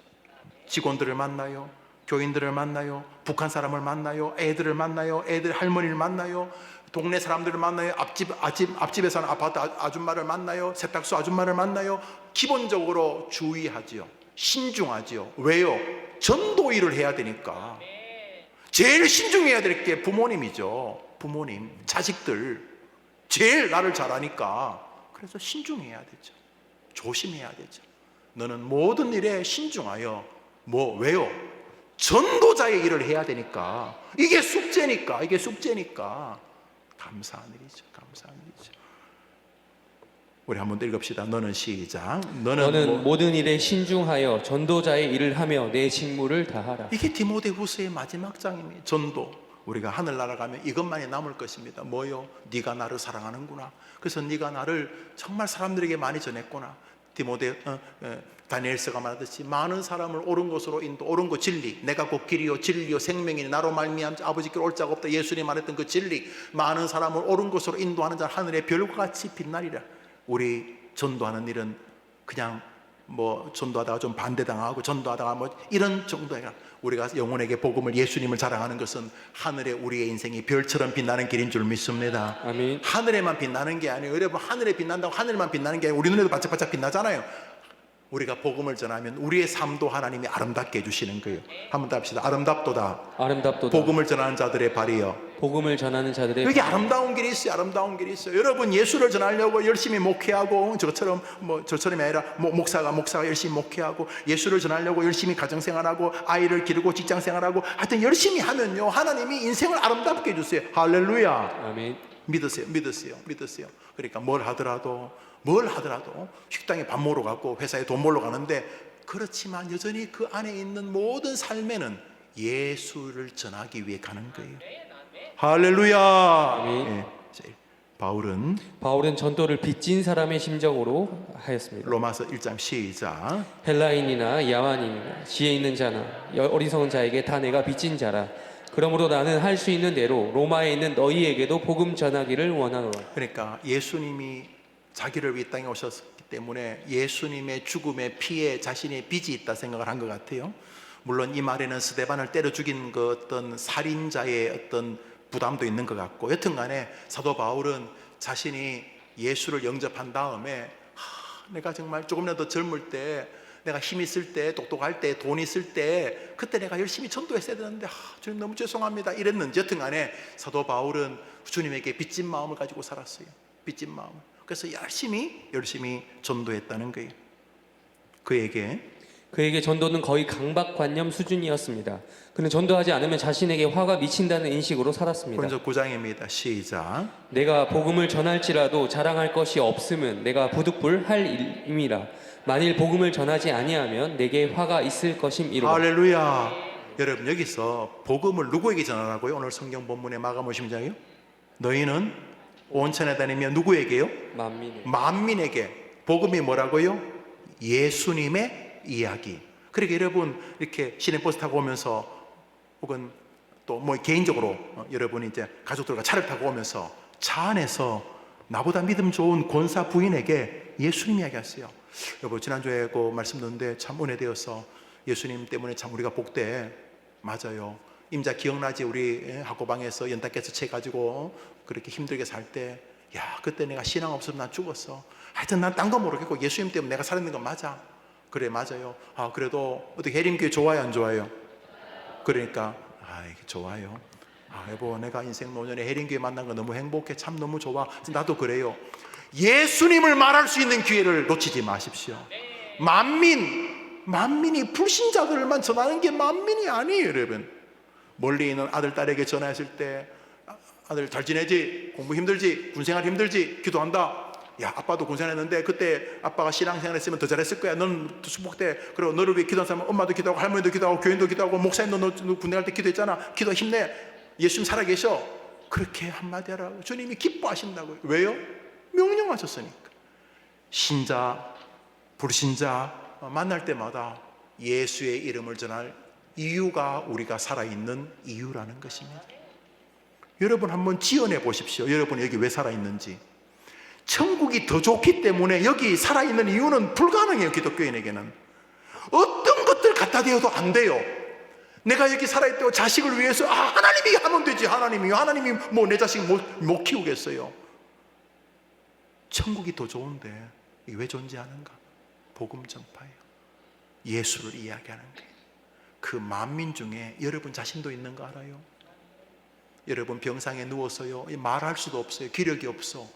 직원들을 만나요, 교인들을 만나요, 북한 사람을 만나요, 애들을 만나요, 애들 할머니를 만나요, 동네 사람들을 만나요, 앞집에 사는 아파트 아줌마를 만나요, 세탁소 아줌마를 만나요. 기본적으로 주의하지요. 신중하지요. 왜요? 전도 일을 해야 되니까. 제일 신중해야 될 게 부모님이죠. 부모님, 자식들 제일 나를 잘 아니까. 그래서 신중해야 되죠. 조심해야 되죠. 너는 모든 일에 신중하여. 왜요? 전도자의 일을 해야 되니까. 이게 숙제니까. 감사한 일이죠. 우리 한번 더 읽읍시다. 너는 시작. 너는 모든 일에 신중하여 전도자의 일을 하며 내 직무를 다하라. 이게 디모데후서의 마지막 장입니다. 전도. 우리가 하늘나라 가면 이것만이 남을 것입니다. 뭐요? 네가 나를 사랑하는구나. 그래서 네가 나를 정말 사람들에게 많이 전했구나. 다니엘서가 말하듯이 많은 사람을 옳은 곳으로 옳은 것 진리, 내가 곧 길이요 진리요 생명이니 나로 말미암아 아버지께 올 자가 없다. 예수님이 말했던 그 진리, 많은 사람을 옳은 곳으로 인도하는 자 하늘의 별과 같이 빛나리라. 우리 전도하는 일은 그냥 전도하다가 좀 반대당하고 전도하다가 이런 정도가 아니라 우리가 영혼에게 복음을, 예수님을 자랑하는 것은 하늘에 우리의 인생이 별처럼 빛나는 길인 줄 믿습니다. 아멘. 하늘에만 빛나는 게 아니에요. 여러분, 하늘에 빛난다고 하늘만 빛나는 게 아니에요. 우리 눈에도 반짝반짝 빛나잖아요. 우리가 복음을 전하면 우리의 삶도 하나님이 아름답게 해주시는 거예요. 한번 더 합시다. 아름답도다. 복음을 전하는 자들의 발이요. 복음을 전하는 자들의 여기 아름다운 길이 있어요. 여러분, 예수를 전하려고 열심히 목회하고 저처럼이 아니라 목사가 열심히 목회하고 예수를 전하려고 열심히 가정생활하고 아이를 기르고 직장생활하고 하여튼 열심히 하면요, 하나님이 인생을 아름답게 해주세요. 할렐루야. 아멘. 믿으세요. 그러니까 뭘 하더라도 식당에 밥 먹으러 가고 회사에 돈 벌러 가는데, 그렇지만 여전히 그 안에 있는 모든 삶에는 예수를 전하기 위해 가는 거예요. 할렐루야. 아멘. 바울은 전도를 빚진 사람의 심정으로 하였습니다. 로마서 1장 시작. 헬라인이나 야만인이나 지혜 있는 자나 어리석은 자에게 다 내가 빚진 자라. 그러므로 나는 할 수 있는 대로 로마에 있는 너희에게도 복음 전하기를 원하노라. 그러니까 예수님이 자기를 위해 땅에 오셨기 때문에 예수님의 죽음에 피에 자신의 빚이 있다 생각을 한 것 같아요. 물론 이 말에는 스데반을 때려 죽인 그 어떤 살인자의 어떤 부담도 있는 것 같고, 여튼간에 사도 바울은 자신이 예수를 영접한 다음에 내가 정말 조금이라도 젊을 때, 내가 힘 있을 때, 똑똑할 때, 돈 있을 때, 그때 내가 열심히 전도했어야 되는데 주님 너무 죄송합니다 이랬는지, 여튼간에 사도 바울은 주님에게 빚진 마음을 가지고 살았어요. 빚진 마음을. 그래서 열심히 전도했다는 거예요. 그에게 전도는 거의 강박관념 수준이었습니다. 그는 전도하지 않으면 자신에게 화가 미친다는 인식으로 살았습니다. 고린도 9장입니다. 시작. 내가 복음을 전할지라도 자랑할 것이 없음은 내가 부득불할 임이라. 만일 복음을 전하지 아니하면 내게 화가 있을 것임이로다. 할렐루야. 여러분, 여기서 복음을 누구에게 전하라고요? 오늘 성경 본문의 마가복음 10장이요. 너희는 온 천에 다니며 누구에게요? 만민에게. 복음이 뭐라고요? 예수님의 이야기. 그러니까 여러분, 이렇게 시내버스 타고 오면서, 혹은 또 개인적으로 여러분이 이제 가족들과 차를 타고 오면서 차 안에서 나보다 믿음 좋은 권사 부인에게 예수님 이야기하세요. 여보, 지난주에 그 말씀 듣는데 참 은혜되어서 예수님 때문에 참 우리가 복돼. 맞아요. 임자 기억나지? 우리 학고방에서 연탄가스 채 가지고 그렇게 힘들게 살 때, 야, 그때 내가 신앙 없으면 난 죽었어. 하여튼 난 딴 거 모르겠고 예수님 때문에 내가 살아있는 건 맞아. 그래, 맞아요. 그래도 어떻게 해림교회 좋아요, 안 좋아요? 그러니까 좋아요. 여보, 내가 인생 노년에 해림교회 만난 거 너무 행복해. 참 너무 좋아. 나도 그래요. 예수님을 말할 수 있는 기회를 놓치지 마십시오. 만민이 불신자들만 전하는 게 만민이 아니에요, 여러분. 멀리 있는 아들, 딸에게 전화했을 때, 아들 잘 지내지? 공부 힘들지? 군생활 힘들지? 기도한다. 야, 아빠도 군생활했는데 그때 아빠가 신앙생활 했으면 더 잘했을 거야. 넌 축복돼. 그리고 너를 위해 기도한 사람은 엄마도 기도하고 할머니도 기도하고 교인도 기도하고 목사님도 너 군대 갈 때 기도했잖아. 기도 힘내. 예수님 살아계셔. 그렇게 한마디 하라고. 주님이 기뻐하신다고요. 왜요? 명령하셨으니까. 신자, 불신자 만날 때마다 예수의 이름을 전할 이유가 우리가 살아있는 이유라는 것입니다. 여러분 한번 지어내 보십시오. 여러분 여기 왜 살아있는지. 천국이 더 좋기 때문에 여기 살아있는 이유는 불가능해요. 기독교인에게는 어떤 것들 갖다 대어도 안 돼요. 내가 여기 살아있다고 자식을 위해서 하나님이 하면 되지. 하나님이 뭐 내 자식 못 키우겠어요. 천국이 더 좋은데 이게 왜 존재하는가? 복음 전파예요. 예수를 이야기하는 거예요. 그 만민 중에 여러분 자신도 있는 거 알아요? 여러분 병상에 누워서요 말할 수도 없어요. 기력이 없어.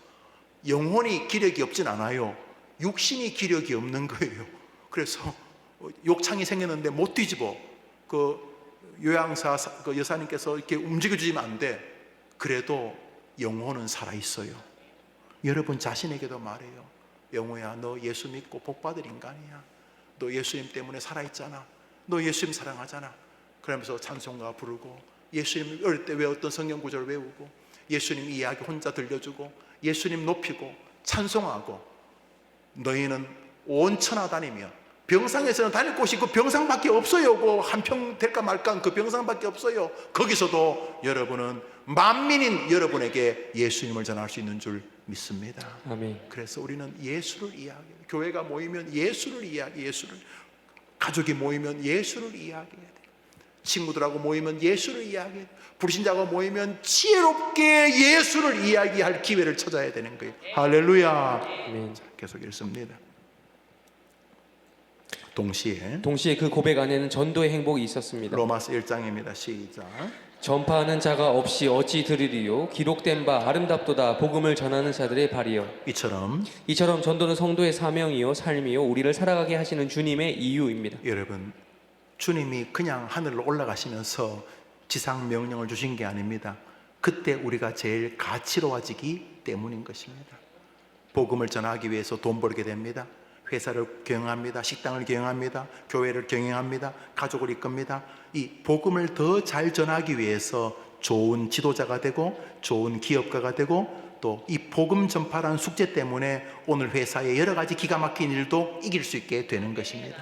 영혼이 기력이 없진 않아요. 육신이 기력이 없는 거예요. 그래서 욕창이 생겼는데 못 뒤집어. 그 요양사 그 여사님께서 이렇게 움직여주시면 안 돼. 그래도 영혼은 살아있어요. 여러분 자신에게도 말해요. 영호야, 너 예수 믿고 복 받을 인간이야. 너 예수님 때문에 살아있잖아. 너 예수님 사랑하잖아. 그러면서 찬송가 부르고, 예수님 어릴 때 외웠던 성경 구절 외우고, 예수님 이야기 혼자 들려주고, 예수님 높이고 찬송하고, 너희는 온 천하 다니며, 병상에서는 다닐 곳이 그 병상밖에 없어요. 그 한평 될까 말까 그 병상밖에 없어요. 거기서도 여러분은 만민인 여러분에게 예수님을 전할 수 있는 줄 믿습니다. 아멘. 그래서 우리는 예수를 이야기해요. 교회가 모이면 예수를 이야기해요. 예수를. 가족이 모이면 예수를 이야기해야 돼요. 친구들하고 모이면 예수를 이야기해요. 불신자가 모이면 지혜롭게 예수를 이야기할 기회를 찾아야 되는 거예요. 할렐루야. 아멘. 자, 계속 읽습니다. 동시에 그 고백 안에는 전도의 행복이 있었습니다. 로마서 1장입니다. 시작. 전파하는 자가 없이 어찌 들으리요? 기록된 바 아름답도다 복음을 전하는 자들의 발이요. 이처럼 전도는 성도의 사명이요 삶이요 우리를 살아가게 하시는 주님의 이유입니다. 여러분, 주님이 그냥 하늘로 올라가시면서 지상 명령을 주신 게 아닙니다. 그때 우리가 제일 가치로워지기 때문인 것입니다. 복음을 전하기 위해서 돈 벌게 됩니다. 회사를 경영합니다. 식당을 경영합니다. 교회를 경영합니다. 가족을 이끕니다. 이 복음을 더 잘 전하기 위해서 좋은 지도자가 되고 좋은 기업가가 되고 또 이 복음 전파라는 숙제 때문에 오늘 회사의 여러 가지 기가 막힌 일도 이길 수 있게 되는 것입니다.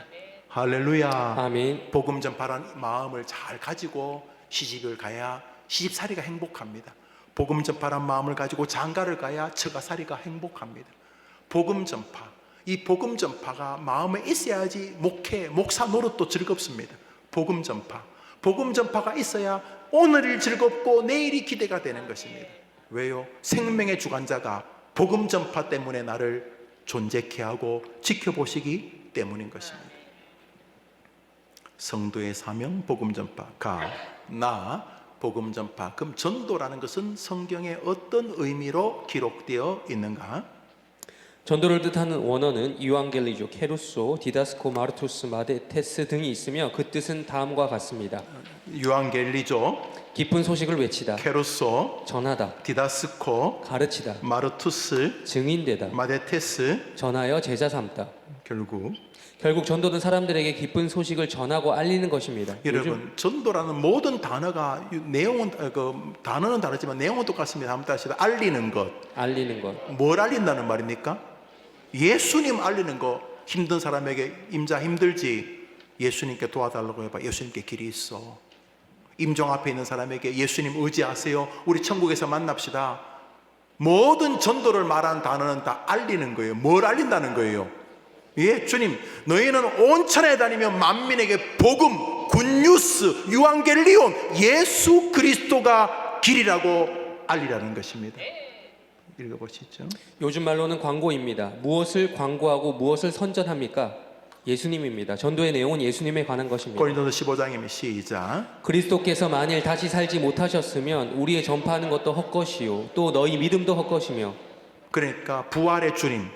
할렐루야. 아멘. 복음 전파라는 마음을 잘 가지고 시집을 가야 시집살이가 행복합니다. 복음 전파라는 마음을 가지고 장가를 가야 처가살이가 행복합니다. 복음 전파, 이 복음 전파가 마음에 있어야지 목사 노릇도 즐겁습니다. 복음 전파가 있어야 오늘이 즐겁고 내일이 기대가 되는 것입니다. 왜요? 생명의 주관자가 복음 전파 때문에 나를 존재케 하고 지켜보시기 때문인 것입니다. 성도의 사명 복음 전파, 복음 전파. 그럼 전도라는 것은 성경에 어떤 의미로 기록되어 있는가? 전도를 뜻하는 원어는 이완겔리조, 케루소, 디다스코, 마르투스, 마데테스 등이 있으며 그 뜻은 다음과 같습니다. 유앙겔리조, 기쁜 소식을 외치다, 케루소, 전하다, 디다스코, 가르치다, 마르투스, 증인되다, 마데테스. 전하여 제자 삼다. 결국 전도는 사람들에게 기쁜 소식을 전하고 알리는 것입니다. 여러분, 전도라는 모든 단어가 내용은 단어는 다르지만 내용은 똑같습니다. 한번 다시 알리는 것. 알리는 것. 뭘 알린다는 말입니까? 예수님 알리는 거. 힘든 사람에게 임자 힘들지? 예수님께 도와달라고 해봐. 예수님께 길이 있어. 임종 앞에 있는 사람에게 예수님 의지하세요. 우리 천국에서 만납시다. 모든 전도를 말하는 단어는 다 알리는 거예요. 뭘 알린다는 거예요? 예, 주님, 너희는 온 천하에 다니며 만민에게 복음, 굿뉴스, 유앙겔리온, 예수 그리스도가 길이라고 알리라는 것입니다. 읽어보시죠. 요즘 말로는 광고입니다. 무엇을 광고하고 무엇을 선전합니까? 예수님입니다. 전도의 내용은 예수님에 관한 것입니다. 고린도서 15장입니다. 시작. 그리스도께서 만일 다시 살지 못하셨으면 우리의 전파하는 것도 헛것이요 또 너희 믿음도 헛것이며. 그러니까 부활의 주님,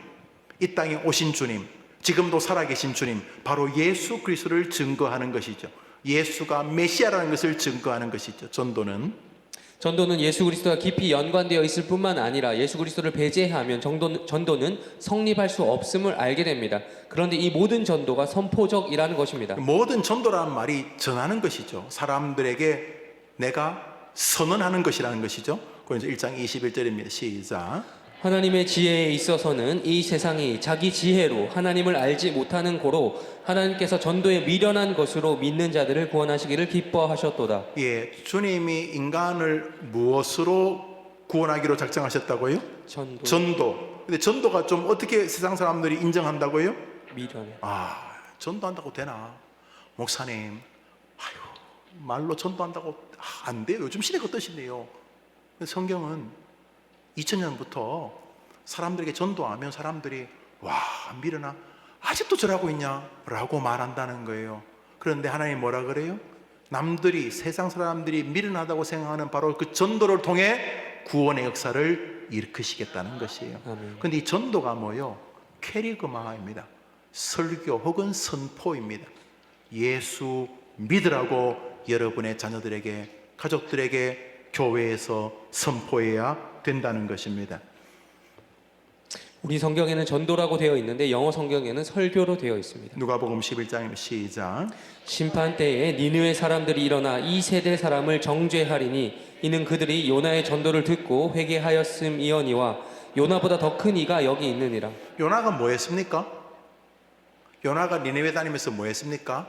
이 땅에 오신 주님, 지금도 살아계신 주님, 바로 예수 그리스도를 증거하는 것이죠. 예수가 메시아라는 것을 증거하는 것이죠. 전도는 예수 그리스도와 깊이 연관되어 있을 뿐만 아니라 예수 그리스도를 배제하면 전도는 성립할 수 없음을 알게 됩니다. 그런데 이 모든 전도가 선포적이라는 것입니다. 모든 전도라는 말이 전하는 것이죠. 사람들에게 내가 선언하는 것이라는 것이죠. 그래서 1장 21절입니다. 시작. 하나님의 지혜에 있어서는 이 세상이 자기 지혜로 하나님을 알지 못하는 고로 하나님께서 전도에 미련한 것으로 믿는 자들을 구원하시기를 기뻐하셨도다. 예, 주님이 인간을 무엇으로 구원하기로 작정하셨다고요? 전도. 전도. 근데 전도가 좀 어떻게 세상 사람들이 인정한다고요? 미련해. 전도한다고 되나? 목사님, 말로 전도한다고 안 돼요. 요즘 시대가 어떠신데요? 성경은 2000년부터 사람들에게 전도하면 사람들이 와, 미련아, 아직도 저러고 있냐? 라고 말한다는 거예요. 그런데 하나님 뭐라 그래요? 남들이, 세상 사람들이 미련하다고 생각하는 바로 그 전도를 통해 구원의 역사를 일으키시겠다는 것이에요. 아멘. 근데 이 전도가 뭐요? 캐리그마입니다. 설교 혹은 선포입니다. 예수 믿으라고 여러분의 자녀들에게, 가족들에게 교회에서 선포해야 된다는 것입니다. 우리 성경에는 전도라고 되어 있는데 영어 성경에는 설교로 되어 있습니다. 누가복음 11장입니다. 시작. 심판 때에 니느웨 사람들이 일어나 이 세대 사람을 정죄하리니 이는 그들이 요나의 전도를 듣고 회개하였음이어니와 요나보다 더 큰 이가 여기 있느니라. 요나가 뭐 했습니까? 요나가 니네웨 다니면서 뭐 했습니까?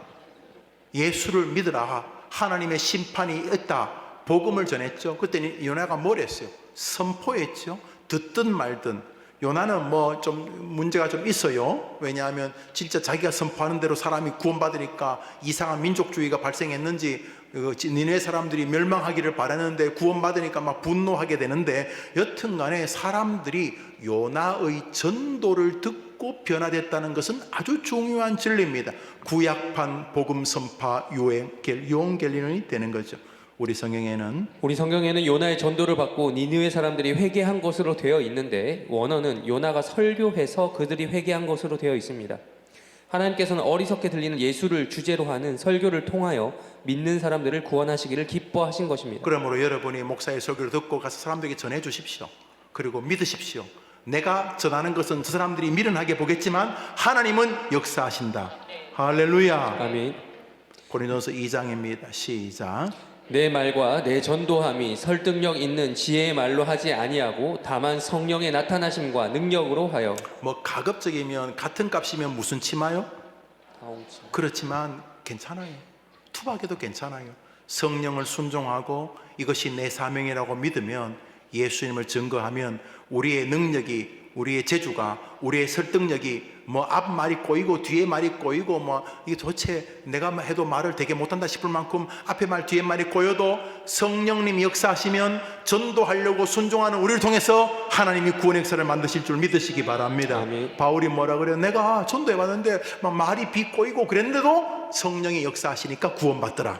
예수를 믿으라, 하나님의 심판이 있다, 복음을 전했죠. 그때 요나가 뭘 했어요? 선포했죠. 듣든 말든. 요나는 뭐 좀 문제가 좀 있어요. 왜냐하면 진짜 자기가 선포하는 대로 사람이 구원받으니까 이상한 민족주의가 발생했는지 니네 사람들이 멸망하기를 바라는데 구원받으니까 막 분노하게 되는데, 여튼간에 사람들이 요나의 전도를 듣고 변화됐다는 것은 아주 중요한 진리입니다. 구약판 복음 선파 요한겔리론이 되는 거죠. 우리 성경에는 요나의 전도를 받고 니느웨 사람들이 회개한 것으로 되어 있는데 원어는 요나가 설교해서 그들이 회개한 것으로 되어 있습니다. 하나님께서는 어리석게 들리는 예수를 주제로 하는 설교를 통하여 믿는 사람들을 구원하시기를 기뻐하신 것입니다. 그러므로 여러분이 목사의 설교를 듣고 가서 사람들에게 전해 주십시오. 그리고 믿으십시오. 내가 전하는 것은 저 사람들이 미련하게 보겠지만 하나님은 역사하신다. 할렐루야. 아멘. 고린도서 2장입니다. 시작. 내 말과 내 전도함이 설득력 있는 지혜의 말로 하지 아니하고 다만 성령의 나타나심과 능력으로 하여. 뭐 가급적이면 같은 값이면 무슨 치마요? 다홍치. 그렇지만 괜찮아요. 투박해도 괜찮아요. 성령을 순종하고 이것이 내 사명이라고 믿으면, 예수님을 증거하면 우리의 능력이, 우리의 재주가, 우리의 설득력이 뭐 앞 말이 꼬이고 뒤에 말이 꼬이고 뭐 이게 도대체 내가 해도 말을 되게 못한다 싶을 만큼 앞에 말 뒤에 말이 꼬여도 성령님이 역사하시면 전도하려고 순종하는 우리를 통해서 하나님이 구원의 역사를 만드실 줄 믿으시기 바랍니다. 아멘. 바울이 뭐라 그래요? 내가 전도해 봤는데 막 말이 비꼬이고 그랬는데도 성령이 역사하시니까 구원받더라.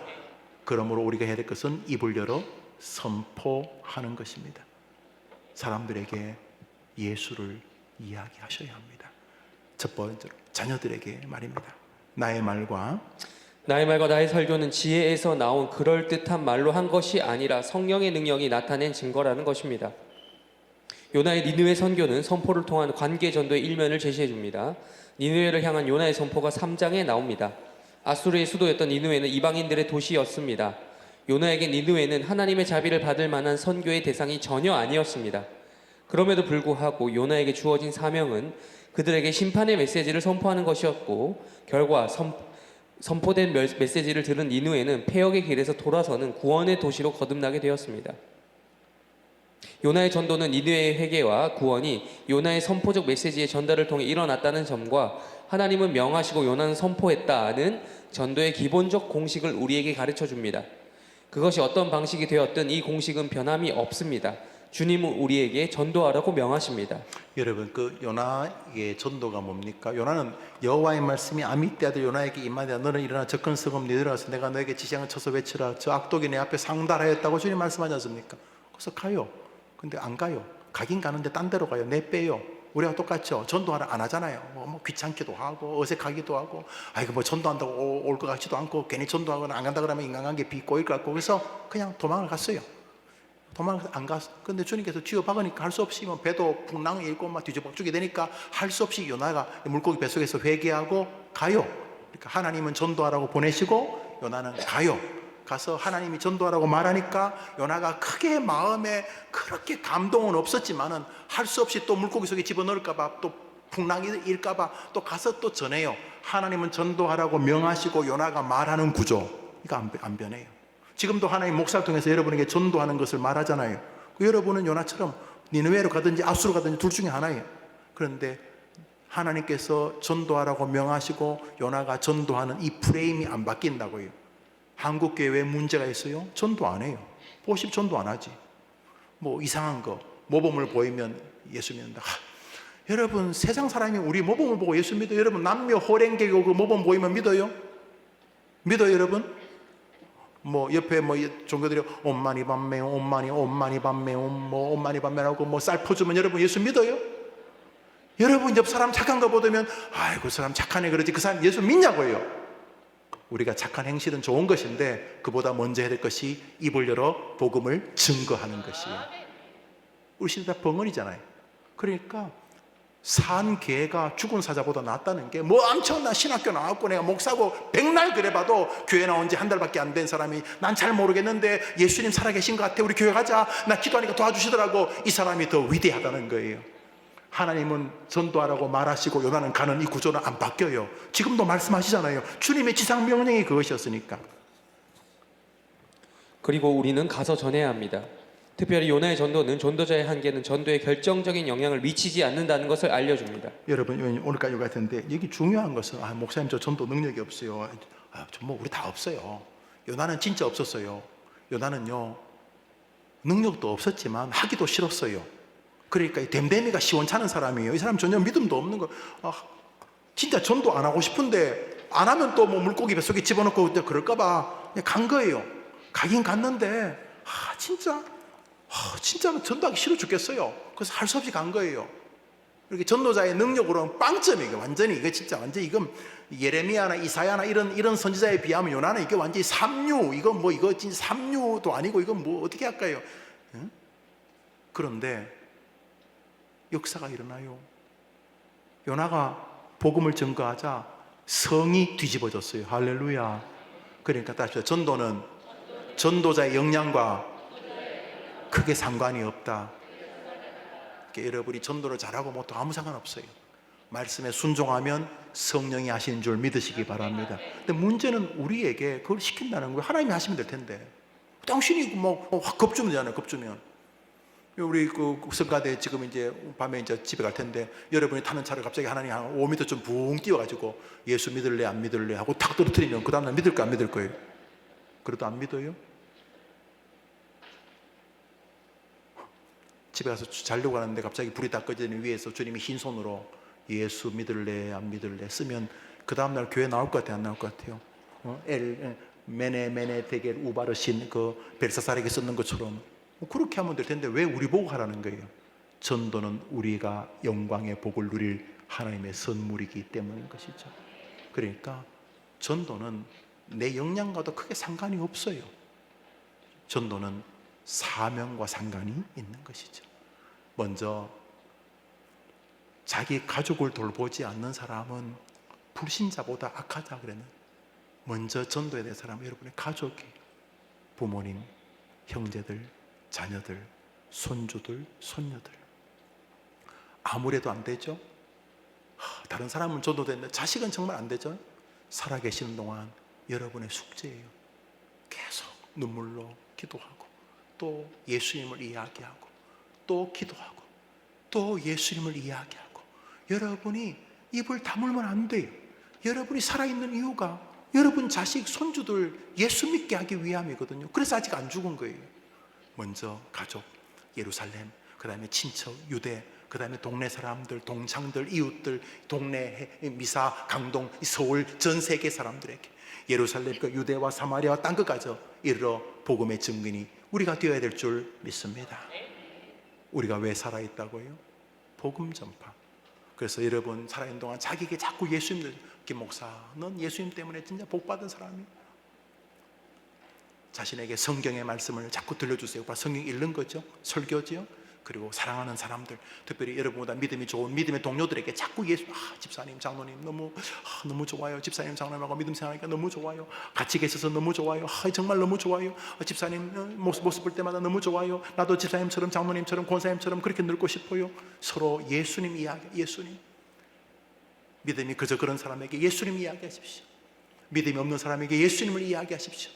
그러므로 우리가 해야 될 것은 입을 열어 선포하는 것입니다. 사람들에게 예수를 이야기하셔야 합니다. 첫 번째로 자녀들에게 말입니다. 나의 말과 나의 설교는 지혜에서 나온 그럴듯한 말로 한 것이 아니라 성령의 능력이 나타낸 증거라는 것입니다. 요나의 니느웨 선교는 선포를 통한 관계 전도의 일면을 제시해 줍니다. 니느웨를 향한 요나의 선포가 3장에 나옵니다. 아수르의 수도였던 니느웨는 이방인들의 도시였습니다. 요나에게 니느웨는 하나님의 자비를 받을 만한 선교의 대상이 전혀 아니었습니다. 그럼에도 불구하고 요나에게 주어진 사명은 그들에게 심판의 메시지를 선포하는 것이었고, 결과 선포된 메시지를 들은 니느웨는 폐역의 길에서 돌아서는 구원의 도시로 거듭나게 되었습니다. 요나의 전도는 니느웨의 회개와 구원이 요나의 선포적 메시지의 전달을 통해 일어났다는 점과 하나님은 명하시고 요나는 선포했다는 전도의 기본적 공식을 우리에게 가르쳐 줍니다. 그것이 어떤 방식이 되었든 이 공식은 변함이 없습니다. 주님은 우리에게 전도하라고 명하십니다. 여러분, 그 요나의 전도가 뭡니까? 요나는 여호와의 말씀이 아미떼 아들 요나에게 임하되 너는 일어나 접근 성읍 내려가서 내가 너에게 지시한 쳐서 외치라. 저 악독이 내 앞에 상달하였다고 주님 말씀하지 않습니까? 그래서 가요. 근데 안 가요. 가긴 가는데 딴 데로 가요. 내 빼요. 우리가 똑같죠. 전도하라 안 하잖아요. 뭐 귀찮기도 하고 어색하기도 하고, 아이고 뭐 전도한다고 올 것 같지도 않고, 괜히 전도하거나 안 간다 그러면 인간관계 비꼬일 것 같고, 그래서 그냥 도망을 갔어요. 도망을 안 갔어. 근데 주님께서 쥐어박으니까 할 수 없이 뭐 배도 풍랑 일고 막 뒤져박죽이 되니까 할 수 없이 요나가 물고기 뱃속에서 회개하고 가요. 그러니까 하나님은 전도하라고 보내시고 요나는 가요. 가서 하나님이 전도하라고 말하니까 요나가 크게 마음에 그렇게 감동은 없었지만은 할 수 없이 또 물고기 속에 집어넣을까봐 또 풍랑이 일까봐 또 가서 또 전해요. 하나님은 전도하라고 명하시고 요나가 말하는 구조, 이거 안 변해요. 지금도 하나님 목사를 통해서 여러분에게 전도하는 것을 말하잖아요. 여러분은 요나처럼 니느웨로 가든지 아수로 가든지 둘 중에 하나예요. 그런데 하나님께서 전도하라고 명하시고 요나가 전도하는 이 프레임이 안 바뀐다고요. 한국교회 왜 문제가 있어요? 전도 안 해요. 50 전도 안 하지. 뭐 이상한 거 모범을 보이면 예수 믿는다. 여러분, 세상 사람이 우리 모범을 보고 예수 믿어요? 여러분, 남녀 호랭개교 그 모범 보이면 믿어요? 믿어요, 여러분? 뭐 옆에 뭐 종교들이 엄마니 밤매 엄마니 밤매 뭐 엄마니 밤매라고 뭐 쌀 퍼주면 여러분 예수 믿어요? 여러분 옆 사람 착한 거 보면 아이고 그 사람 착하네 그러지 그 사람 예수 믿냐고요? 우리가 착한 행실은 좋은 것인데 그보다 먼저 해야 될 것이 입을 열어 복음을 증거하는 것이에요. 우리 시대 다 벙어리잖아요. 그러니까 산 개가 죽은 사자보다 낫다는 게 뭐 엄청난 신학교 나왔고 내가 목사고 백날 그래봐도 교회 나온 지 한 달밖에 안 된 사람이 난 잘 모르겠는데 예수님 살아계신 것 같아 우리 교회 가자 나 기도하니까 도와주시더라고. 이 사람이 더 위대하다는 거예요. 하나님은 전도하라고 말하시고 요나는 가는 이 구조는 안 바뀌어요. 지금도 말씀하시잖아요. 주님의 지상 명령이 그것이었으니까. 그리고 우리는 가서 전해야 합니다. 특별히 요나의 전도는 전도자의 한계는 전도에 결정적인 영향을 미치지 않는다는 것을 알려줍니다. 여러분 오늘까지 여기 같은데 여기 중요한 것은 목사님 저 전도 능력이 없어요. 뭐 우리 다 없어요. 요나는 진짜 없었어요. 요나는요 능력도 없었지만 하기도 싫었어요. 그러니까 이 댐댐이가 시원찮은 사람이에요. 이 사람 전혀 믿음도 없는 거. 진짜 전도 안 하고 싶은데 안 하면 또 뭐 물고기 뱃속에 집어넣고 그럴까봐 그냥 간 거예요. 가긴 갔는데 진짜 전도하기 싫어 죽겠어요. 그래서 할 수 없이 간 거예요. 이렇게 전도자의 능력으로는 빵점이에요. 완전히 이거 진짜 완전히 이건 예레미야나 이사야나 이런 선지자에 비하면 요나는 이게 완전히 삼류 이거 진짜 삼류도 아니고 이건 뭐 어떻게 할까요? 응? 그런데 역사가 일어나요. 요나가 복음을 증거하자 성이 뒤집어졌어요. 할렐루야. 그러니까 다시 전도는 전도자의 역량과 크게 상관이 없다. 그러니까 여러분이 전도를 잘하고 못하고 아무 상관없어요. 말씀에 순종하면 성령이 하시는 줄 믿으시기 바랍니다. 근데 문제는 우리에게 그걸 시킨다는 거예요. 하나님이 하시면 될 텐데 당신이 확 겁주면 되잖아요. 겁주면 우리 그 성가대 지금 이제 밤에 이제 집에 갈 텐데 여러분이 타는 차를 갑자기 하나님 한 5m 좀 붕 띄워가지고 예수 믿을래 안 믿을래 하고 탁 떨어뜨리면 그 다음날 믿을까 안 믿을 거예요? 그래도 안 믿어요? 집에 가서 자려고 하는데 갑자기 불이 다 꺼지는 위에서 주님이 흰 손으로 예수 믿을래 안 믿을래 쓰면 그 다음날 교회 나올 것 같아요? 안 나올 것 같아요? 메네 데겔 우바르신 그 벨사살에게 썼는 것처럼 그렇게 하면 될 텐데 왜 우리 보고 하라는 거예요? 전도는 우리가 영광의 복을 누릴 하나님의 선물이기 때문인 것이죠. 그러니까 전도는 내 역량과도 크게 상관이 없어요. 전도는 사명과 상관이 있는 것이죠. 먼저 자기 가족을 돌보지 않는 사람은 불신자보다 악하다 그랬는. 먼저 전도해야 될 사람은 여러분의 가족이 부모님, 형제들, 자녀들, 손주들, 손녀들. 아무래도 안 되죠. 다른 사람은 전도됐는데 자식은 정말 안 되죠. 살아계시는 동안 여러분의 숙제예요. 계속 눈물로 기도하고 또 예수님을 이야기하고 또 기도하고 또 예수님을 이야기하고. 여러분이 입을 다물면 안 돼요. 여러분이 살아있는 이유가 여러분 자식, 손주들 예수 믿게 하기 위함이거든요. 그래서 아직 안 죽은 거예요. 먼저 가족, 예루살렘, 그 다음에 친척, 유대, 그 다음에 동네 사람들, 동창들, 이웃들, 동네 미사, 강동, 서울, 전 세계 사람들에게 예루살렘, 유대와 사마리아와 땅 끝까지 이르러 복음의 증인이 우리가 되어야 될 줄 믿습니다. 우리가 왜 살아있다고요? 복음 전파. 그래서 여러분 살아있는 동안 자기에게 자꾸 예수님, 김 목사, 넌 예수님 때문에 진짜 복받은 사람이야. 자신에게 성경의 말씀을 자꾸 들려주세요. 성경 읽는 거죠. 설교죠. 그리고 사랑하는 사람들, 특별히 여러분보다 믿음이 좋은 믿음의 동료들에게 자꾸 예수, 집사님, 장로님 너무 좋아요. 집사님, 장로님하고 믿음 생활하니까 너무 좋아요. 같이 계셔서 너무 좋아요. 정말 너무 좋아요. 집사님 모습 볼 때마다 너무 좋아요. 나도 집사님처럼, 장로님처럼, 권사님처럼 그렇게 늙고 싶어요. 서로 예수님 이야기, 예수님. 믿음이 그저 그런 사람에게 예수님 이야기하십시오. 믿음이 없는 사람에게 예수님을 이야기하십시오.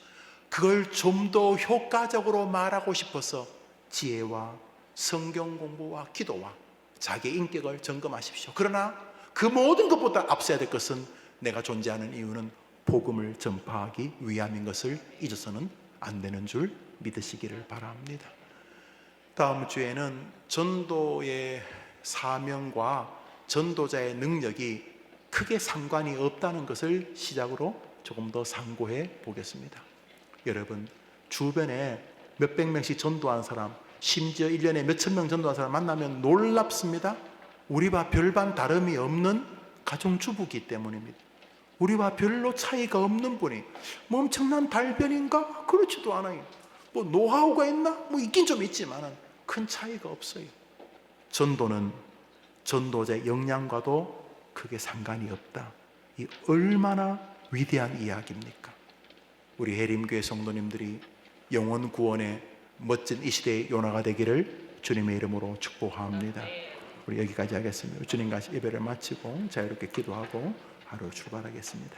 그걸 좀 더 효과적으로 말하고 싶어서 지혜와 성경 공부와 기도와 자기의 인격을 점검하십시오. 그러나 그 모든 것보다 앞서야 될 것은 내가 존재하는 이유는 복음을 전파하기 위함인 것을 잊어서는 안 되는 줄 믿으시기를 바랍니다. 다음 주에는 전도의 사명과 전도자의 능력이 크게 상관이 없다는 것을 시작으로 조금 더 상고해 보겠습니다. 여러분, 주변에 몇백 명씩 전도한 사람, 심지어 1년에 몇천 명 전도한 사람 만나면 놀랍습니다. 우리와 별반 다름이 없는 가정주부기 때문입니다. 우리와 별로 차이가 없는 분이 뭐 엄청난 달변인가? 그렇지도 않아요. 뭐 노하우가 있나? 뭐 있긴 좀 있지만 큰 차이가 없어요. 전도는 전도자의 역량과도 크게 상관이 없다. 이 얼마나 위대한 이야기입니까? 우리 해림교회 성도님들이 영혼 구원의 멋진 이 시대의 요나가 되기를 주님의 이름으로 축복합니다. 우리 여기까지 하겠습니다. 주님과 같이 예배를 마치고 자유롭게 기도하고 하루 출발하겠습니다.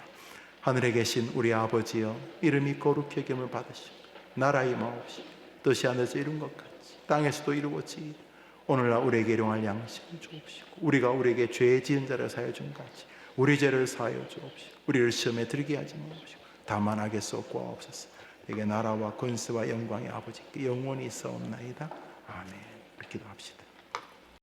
하늘에 계신 우리 아버지여, 이름이 거룩히 여김을 받으시고 나라의 마옵시고 뜻이 하늘에서 이룬 것 같이 땅에서도 이루어지이다. 오늘날 우리에게 일용할 양식을 주옵시고 우리가 우리에게 죄 지은 자를 사하여 준 같이 우리 죄를 사하여 주옵시고 우리를 시험에 들게 하지 마옵시고 다만 악에서 구하옵소서. 내게 나라와 권세와 영광의 아버지께 영원히 있사옵나이다. 아멘. 기도합시다.